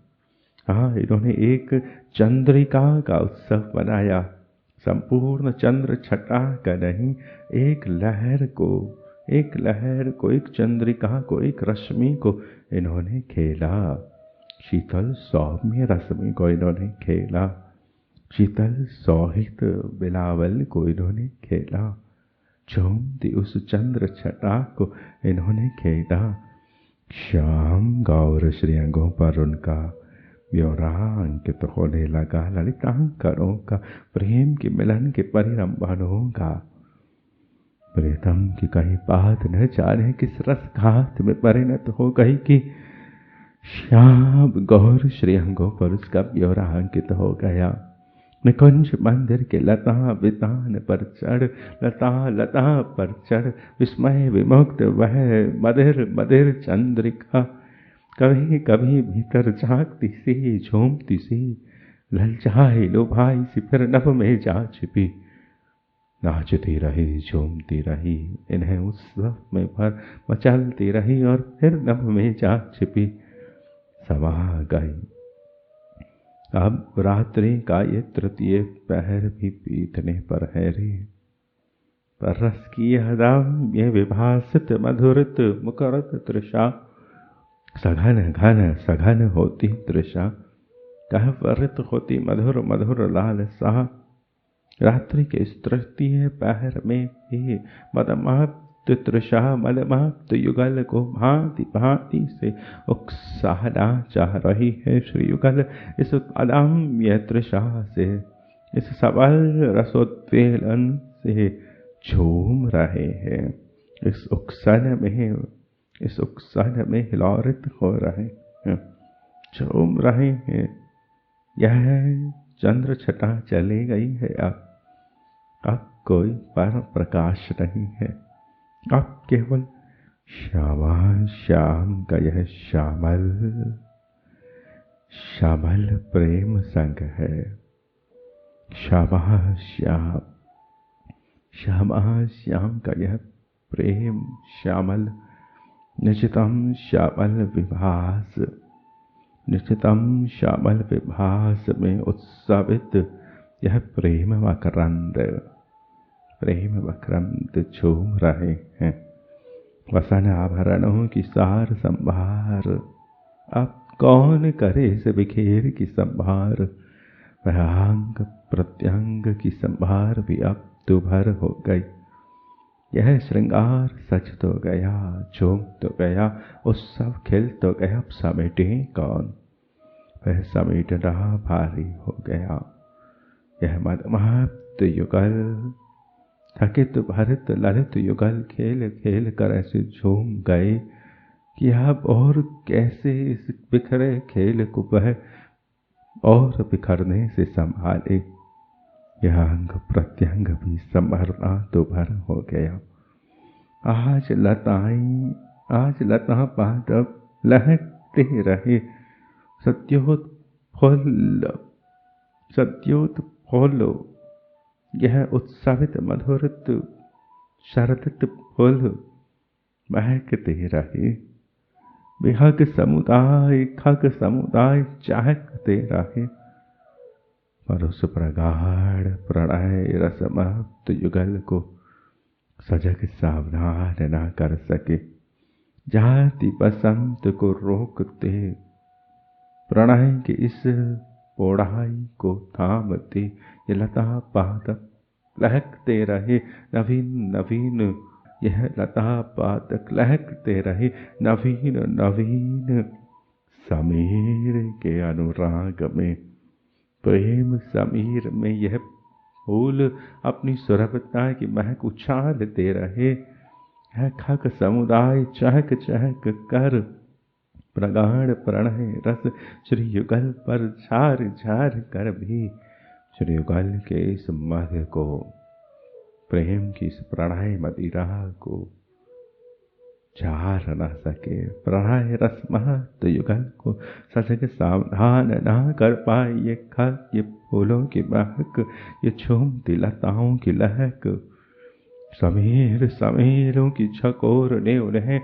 हाँ, इन्होंने एक चंद्रिका का उत्सव मनाया। संपूर्ण चंद्र छटा का नहीं, एक लहर को, एक लहर को, एक चंद्रिका को, एक रश्मि को इन्होंने खेला। शीतल सौम्य रश्मि को इन्होंने खेला। शीतल सौहित बिलावल को इन्होंने खेला। झूमती उस चंद्र छटा को इन्होंने खेला। श्याम गौर श्रेयंगों पर उनका ब्योरा अंकित होने लगा। ललितांकरों का प्रेम के मिलन के परिरंभनों का। प्रीतम की कहीं बात न जाने किस रस घात में परिणत हो गई कि श्याम गौर श्रेयंगों पर उसका ब्योरा अंकित हो गया। निकुंज मंदिर के लता वितान पर चढ़, लता लता पर चढ़, विस्मय विमुक्त वह मदिर मदिर चंद्रिका कभी कभी भीतर झांकती सी, झूमती सी, ललचाई लुभाई सी, फिर नभ में जा छिपी। नाचती रही, झूमती रही, इन्हें उत्सव में भर मचलती रही और फिर नभ में जा छिपी। समा गई। अब रात्रि का ये तृतीय पहर भी बीतने पर है रे। पर रस की हदाम ये विभासित मधुरित मुकरत तृषा, सघन घन सघन होती तृषा, कह वरित होती मधुर मधुर लालसा। रात्रि के इस तृतीय पहर में भी मदमाप्त तृषा मदमाप्त युगल को भांति भांति से उकसाना चाह रही है। श्री युगल इस अदम्य तृषा से, इस सबल रसोद्वेलन से झूम रहे हैं। इस उकसन में हिलोरित हो रहे हैं, झूम रहे हैं। यह चंद्र छटा चली गई है। अब कोई पर प्रकाश नहीं है। अब केवल श्यामा श्याम का यह श्यामल श्यामल प्रेम संग है। श्यामा श्याम, श्यामा श्याम का यह प्रेम श्यामल, निशितम श्यामल विभास, निशितम श्यामल विभास में उत्सवित यह प्रेम मकरंद झूम रहे हैं। वसन आभरणों की सार संभार, अब कौन करे इस बिखेर की संभार। वह अंग प्रत्यंग की संभार भी अब दुभर हो गई। यह श्रृंगार सच तो गया, झूम तो गया, उत्सव खिल तो गया, अब समेटे कौन। वह समेटना भारी हो गया। यह मदमाप्त युगल, थकित भरित ललित युगल खेल खेल कर ऐसे झूम गए कि अब और कैसे इस बिखरे खेल को वह और बिखरने से संभाले। यह अंग प्रत्यंग भी संभरना दुभर हो गया। आज लता पादप लहकते रहे, सद्योत्फुल्ल यह उत्सवित मधुरित शरदित फूल महकते रहे। विहग समुदाय खग समुदाय चाहते रहे, पर उस प्रगाढ़ प्रणय रसमत युगल को सजग सावधान न कर सके। जाति बसंत को रोकते, प्रणय के इस पौड़ाई को थामते, ये लता पादप लहकते रहे नवीन नवीन। यह लता पादप लहकते रहे नवीन नवीन। समीर के अनुराग में, प्रेम समीर में यह फूल अपनी सुरभता की महक उछालते रहे। यह खग समुदाय चहक चहक कर प्रगाढ़ प्रणय रस श्री युगल पर झार झार कर भी श्री युगल के इस मध्य को, प्रेम की इस प्रणय मदिरा को झार न सके। प्रणय रस महत युगल को सजग सावधान न कर पाए। ये खग, ये फूलों की महक, ये झूमती लताओं की लहक, समीर समीरों की झकोर ने उन्हें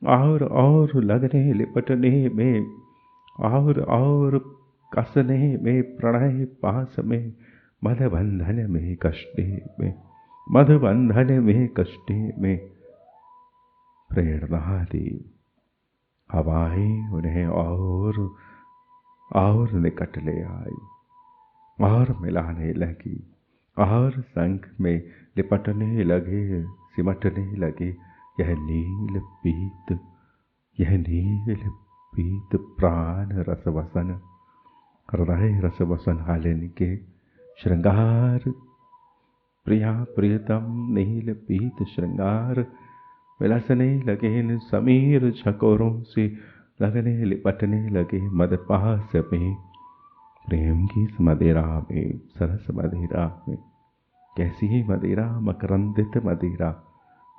और लगने लिपटने में और कसने में प्रणय पास में, मधबंधन में कष्टे में, मधबंधन में कष्टे में प्रेरणा दी। हवाएं उन्हें और निकट ले आई, और मिलाने लगी, और संग में लिपटने लगे, सिमटने लगे। यह नील पीत प्राण रसवसन, हृदय रसवसन हालिन के श्रृंगार। प्रिया प्रियतम नील पीत श्रृंगार, विलसने लगे इन समीर झकोरों से, लगने लिपटने लगे मदपास में। प्रेम की इस मदिरा में, सरस मदिरा में, कैसी मदिरा, मकरंदित मदिरा,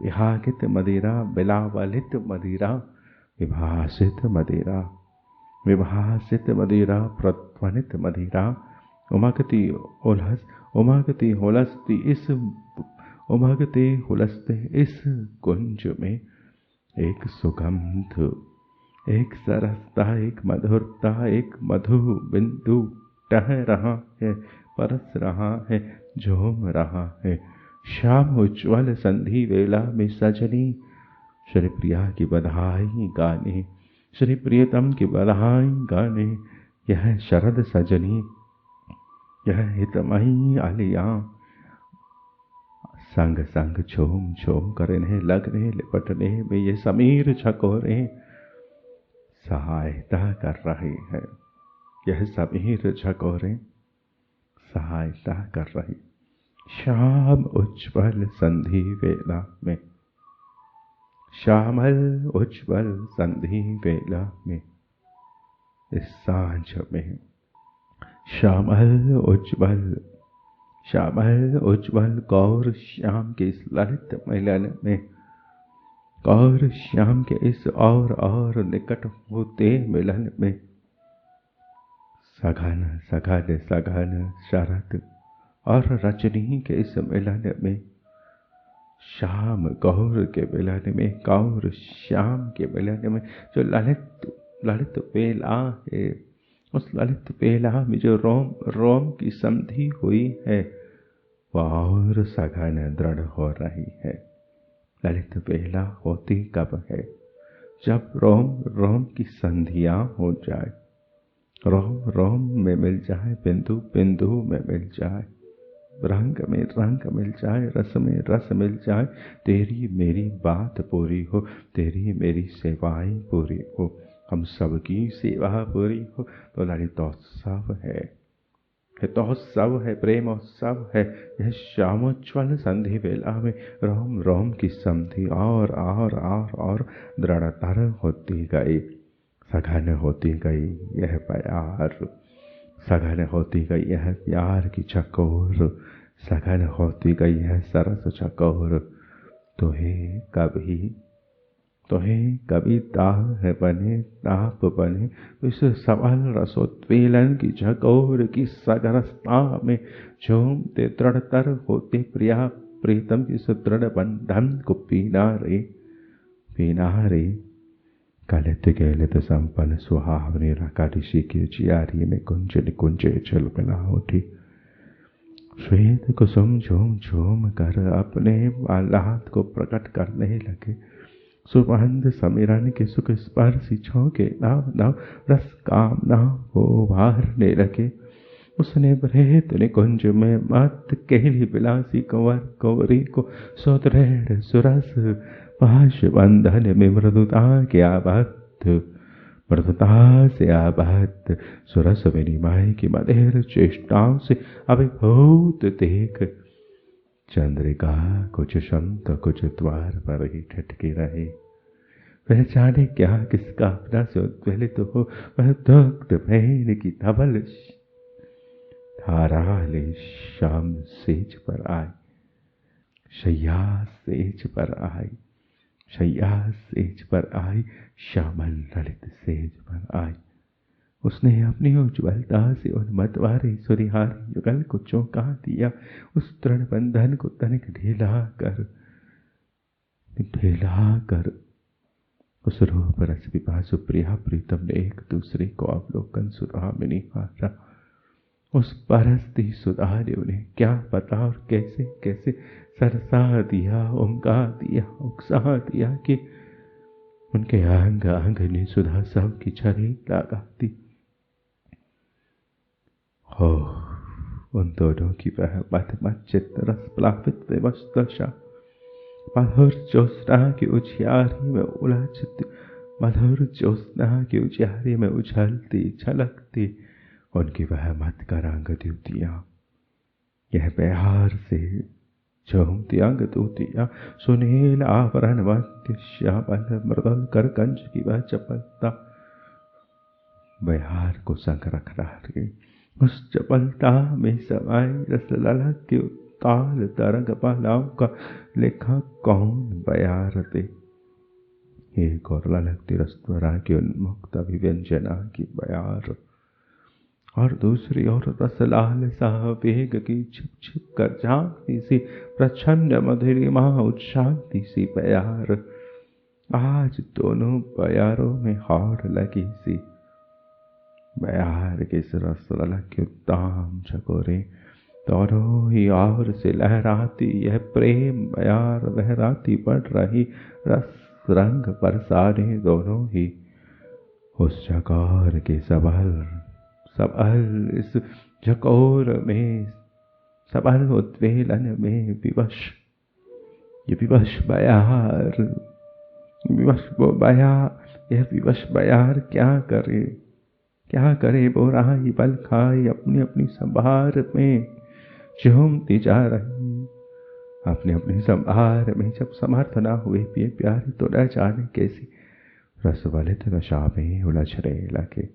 विहागित मदिरा, बिलावलित मदिरा, विभासित मदिरा, विभासित मदिरा, प्रध्वनित मदिरा। उमगती हुलसते इस कुंज में एक सुगंध, एक सरसता, एक मधुरता, एक मधु बिंदु टह रहा है, परस रहा है, झूम रहा है। श्याम उज्ज्वल संधि वेला में सजनी श्री प्रिया की बधाई गाने, श्री प्रियतम की बधाई गाने। यह शरद सजनी, यह हितमयी आलिया, संग संग झूम झूम करने लगने लिपटने में ये समीर झकोरे सहायता कर रहे हैं। यह समीर झकोरे सहायता कर रही। श्याम उज्ज्वल संधि वेला में, श्यामल उज्ज्वल संधि वेला में, इस सांझ में श्यामल उज्ज्वल गौर श्याम के इस ललित मिलन में, गौर श्याम के इस और निकट होते मिलन में, सघन सघन सघन शरद और रजनी के इस मिलन में, श्याम गौर के मिलन में, गौर श्याम के मिलन में, जो ललित बेला है, उस ललित बेला में जो रोम रोम की संधि हुई है, वह और सघन दृढ़ हो रही है। ललित बेला होती कब है? जब रोम रोम की संधियां हो जाए, रोम रोम में मिल जाए, बिंदु बिंदु में मिल जाए, रंग में रंग मिल जाए, रस में रस मिल जाए। तेरी मेरी बात पूरी हो, तेरी मेरी सेवाएं पूरी हो, हम सबकी सेवा पूरी हो, तो ललितोत्सव है, हितोत्सव है, प्रेमोत्सव है। यह श्यामोज्ज्वल संधि वेला में रोम रोम की संधि और दृढ़तर होती गई, सघन होती गई यह प्यार, सघन होती गई यह प्यार की चकोर, सघन होती गई यह सरस चकोर। तुम्हें कभी दाह बने, ताप बने, तो इस सबल रसोत्वेलन की झकोर की सगरस्ता में झूमते दृढ़तर होते प्रिया प्रीतम की सुदृढ़ बंधन को पीना रे। कलित गलित संपन्न सुहावनी राकादिशी की जियारी में कुंज निकुंजे छलकला उठी। श्वेत कुसुम झूम झूम कर अपने आह्लाद को प्रकट करने लगे। सुगंध समिरन के सुख स्पर्शी झोंके नाव नाव रस कामना को उभारने लगे। उसने बृहत निकुंज में मत केली बिलासी कंवर कंवरी को सुदृढ़ सुरस पाश बंधन में मृदुता के आबद्ध, मृदुता से आबद्ध सुरस विनिमय की मधुर चेष्टाओं से अभिभूत देख चंद्रिका कुछ शांत कुछ द्वार पर ही ठटकी रही। वह जाने क्या किसका अपना से उद्वेलित हो, वह दुग्ध बहन की धवल धारा ले शाम सेज पर आई, शैया सेज पर आई, शैया सेज पर आई, श्यामल ललित सेज पर आई। उसने अपनी उज्ज्वलता से उन मतवारे सुरिहारी युगल को चौंका दिया। उस दृढ़ बंधन को तनिक ढीला कर उस रूप रस पिपासु प्रिया प्रीतम ने एक दूसरे को अवलोकन सुधा में निहारा। उस परस्ती सुधा ने उन्हें क्या पता और कैसे कैसे सरसा दिया, उमगा दिया, उकसा दिया कि उनके अंग अंग ने सुधा सब की छड़ी लगा दी। हो उन दोनों की वह मत चित्त रस प्लावित विवश दशा मधुर ज्योत्सना की उजियारी में उलझती, मधुर ज्योत्सना की उजियारी में उछलती छलकती उनकी वह मत करांग द्युतियां, यह बिहार से झूमती अंग दूतियां, सुनील आवरण मध्य श्यामल मृदुल कर कंज की वह चपलता बिहार को संग रख रही। उस चपलता में समाई रस ललक के ताल तरंग मालाओं का लेखा कौन बयार दे। एक और ललकती रसत्वरा की उन्मुक्त अभिव्यंजना की बयार, और दूसरी ओर रस लाल सा वेग की छिप छिप कर झांकती सी प्रचंड मधुरिमा उच्छांति सी बयार। आज दोनों बयारों में हार लगी सी। बयार के इस रस ललक के उत्तम झकोरे दोनों ही ओर से लहराती यह प्रेम बयार लहराती बढ़ रही रस रंग बरसाने दोनों ही उस झकोर के सबल इस झकोर में सबल उद्वेलन में विवश, ये विवश बयार, विवश वो बयार, यह विवश बयार क्या करे वो राही बल खाई अपनी अपनी संभार में झूमती जा रही। अपने अपने संभार में जब समर्थ न हुए पिए प्यारे तो न जाने कैसी रस वलित नशा में उलझ रहे लगे।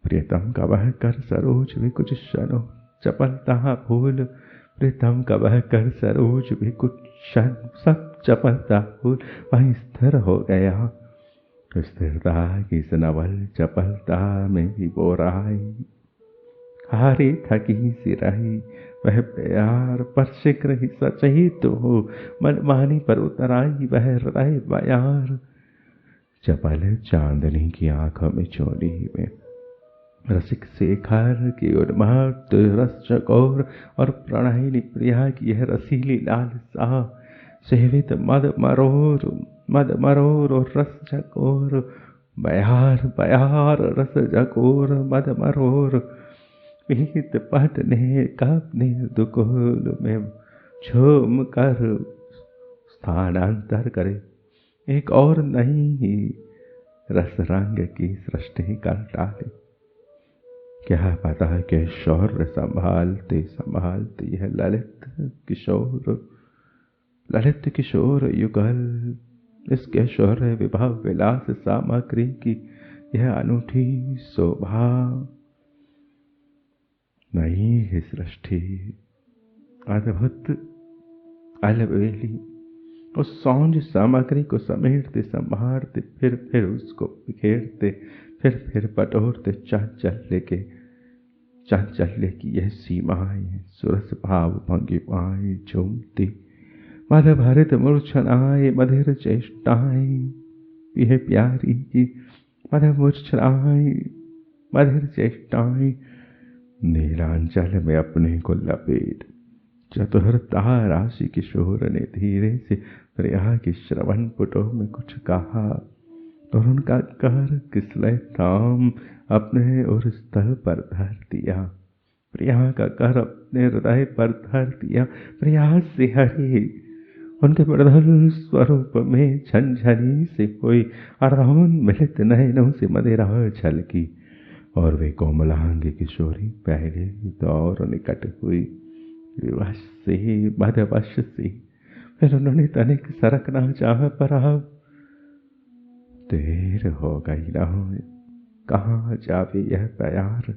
प्रियतम का वह कर सरोज भी कुछ क्षणों चपलता भूल, प्रियतम का वह कर सरोज भी कुछ क्षण सब चपलता भूल वहीं स्थिर हो गया। स्थिरता की नवल चपलता में भी बोराई हारी थकी सी रही वह प्यार, पर शीघ्र ही सचही तो हो मनमानी पर उतर आई वह हृदय बयार। चपल चांदनी की आंखों में चोली में रसिक शेखर की उन्मत्त रस चकोर और प्रणयिनी प्रिया की यह रसीली लालसा सेवित मद मरोर और रस चकोर बयार बयार रस चकोर मद मरोर पीत पट ने कपने दुकुल में झूम कर स्थानांतर करे एक और नई रस रंग की सृष्टि कर डाले। क्या पता है कि शौर्य संभालते संभालते यह ललित किशोर युगल, इसके शौर्य विभव विलास सामग्री की यह अनूठी शोभा नई है सृष्टि अद्भुत अलबेली उस सौंज सामग्री को समेटते संभारते फिर उसको बिखेरते फिर बटोरते चांचल्य की यह सीमाएं सुरस भाव भंगिमाएं झूमती मद भरित मूर्छनाएं मधिर चेष्टाएं यह प्यारी की मद मूर्छनाएं मधिर चेष्टाएं नीलांचल में अपने को लपेट चतुरता राशि किशोर ने धीरे से प्रिया की श्रवण पुटों में कुछ कहा और उनका कर किसलय थाम अपने और स्थल पर धर दिया। प्रिया का कर अपने हृदय पर धर दिया। प्रिया से हरी उनके मृदुल स्वरूप में झंझनी से हुई अर्धौन मिलित नयनों से मदिरा छलकी और वे कोमलांग किशोरी पहले तो और निकट हुई विवश से मदवश से फिर उन्होंने तनिक सरकना चाह पर अब देर हो गई न हो कहाँ जावे यह प्यार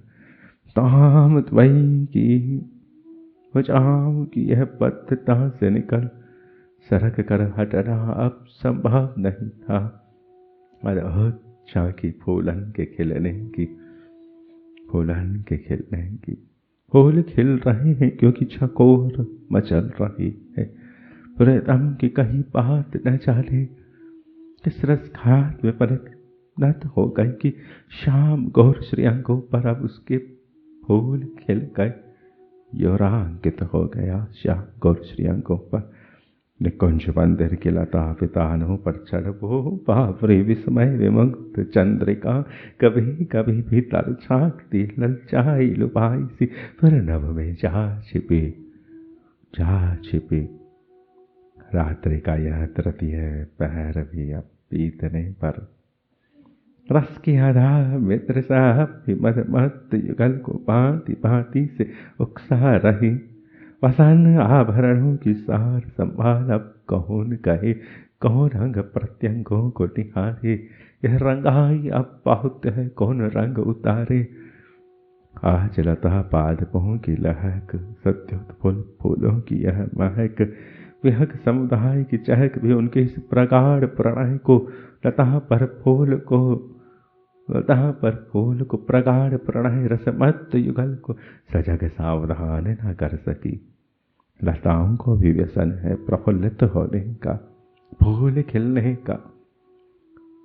ताम द्वयी की जाम की यह बद्धता से निकल सरक कर हटना अब संभव नहीं था। झांकी फूलन के खिलने की फूल खिल रहे हैं क्योंकि झकोर मचल रही है। प्रियतम की कहीं बात न जाने किस रस खात में परिणत हो गई कि शाम गौर श्रेयांगों पर अब उसके फूल खिल गए। योरांकित हो गया श्याम गौर श्रेयांगों पर। निकुंज मंदिर की लता पितानों पर चढ़ वो बावरी विस्मय विमुग्ध चंद्रिका कभी कभी भीतर झांकती ललचाई लुभाई सी, फिर नभ में जा छिपी। रात्रि का यह तृतीय पहर भी अब बीतने पर रस की आधा मित्र साहब मद मत युगल को भांति भांति से उकसा रही। वसन आभरणों की सार संभाल अब कौन कहे, कौन रंग प्रत्यंगों को निहारे। यह रंगाई अब बहुत है, कौन रंग उतारे। आज लता पादपों की लहक, सत्योत्फुल्ल फूलों की यह महक, विहग समुदाय की चहक भी उनके इस प्रगाढ़ प्रणय को, लता पर फूल को प्रगाढ़ प्रणय रसमत युगल को सजग सावधान न कर सकी। लताओं को भी व्यसन है प्रफुल्लित होने का, फूल खिलने का।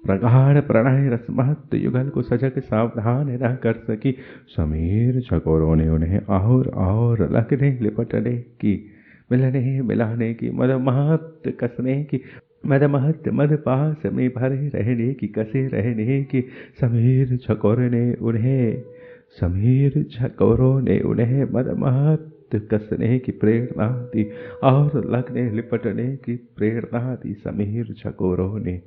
प्रगाढ़ प्रणय रसमत युगल को सजग सावधान न कर सकी। समीर चकोरों ने उन्हें और लगने लिपटने की, मिलने मिलाने की, मदमहत कसने की, मदमहत मद पास में भरे रहने की, कसे रहने की। समीर झकोरों ने उन्हें मदमहत कसने की प्रेरणा दी और लगने लिपटने की प्रेरणा दी समीर झकोरों ने।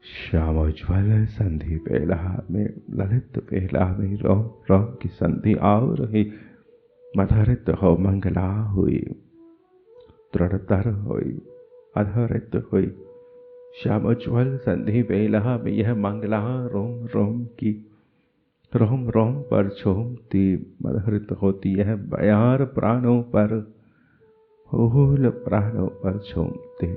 श्यामोज्वल संधि बेला में, ललित बेला में रोम रोम की संधि और ही मधुरित हो मंगला हुई, दृढ़तर हुई, अधरित हुई। श्यामोज्वल संधि बेला में यह मंगला रोम रोम पर झूमती मधुरित होती है, बयार प्राणों पर, फूल प्राणों पर झूमती।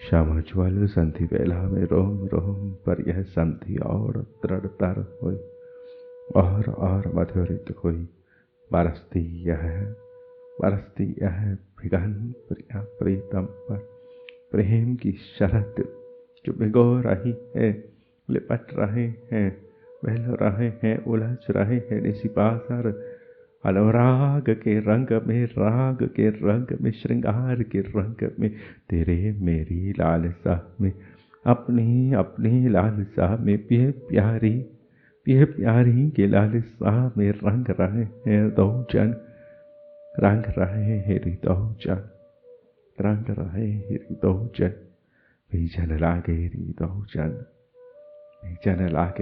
श्यामोज्वल संधि बेला में रोम रोम पर यह संधि और दृढ़तर हुई और मधुरित हुई। बरसती यह भिगन प्रिया प्रीतम पर प्रेम की शरद जो भिगो रही है, लिपट रहे हैं, बहल रहे हैं, उलझ रहे हैं निशिपासर। अनुराग के रंग में, राग के रंग में, श्रृंगार के रंग में, तेरे मेरी लालसा में, अपनी अपनी लालसा में, पिए प्यारी के लालसा में रंग रहे हैं दो जन, रंग रहे हैं हृदय रंग रहे हृदय। भीजन लागे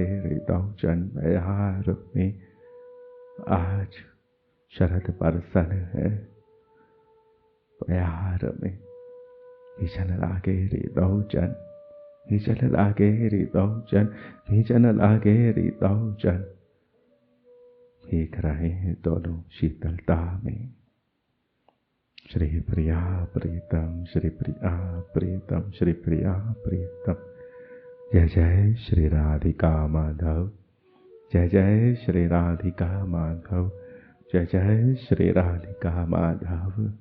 हृदय बयार में आज शरद बरसन है, बयार में भीजन लागे हृदय, भीजन लागे हृदय, भीजन लागे हृदय। भीग रहे हैं दोनों शीतलता में। श्री प्रिया प्रीतम, श्री प्रिया प्रीतम, श्री प्रिया प्रीतम। जय जय श्री राधिका माधव, जय जय श्री राधिका माधव, जय जय श्री राधिका माधव।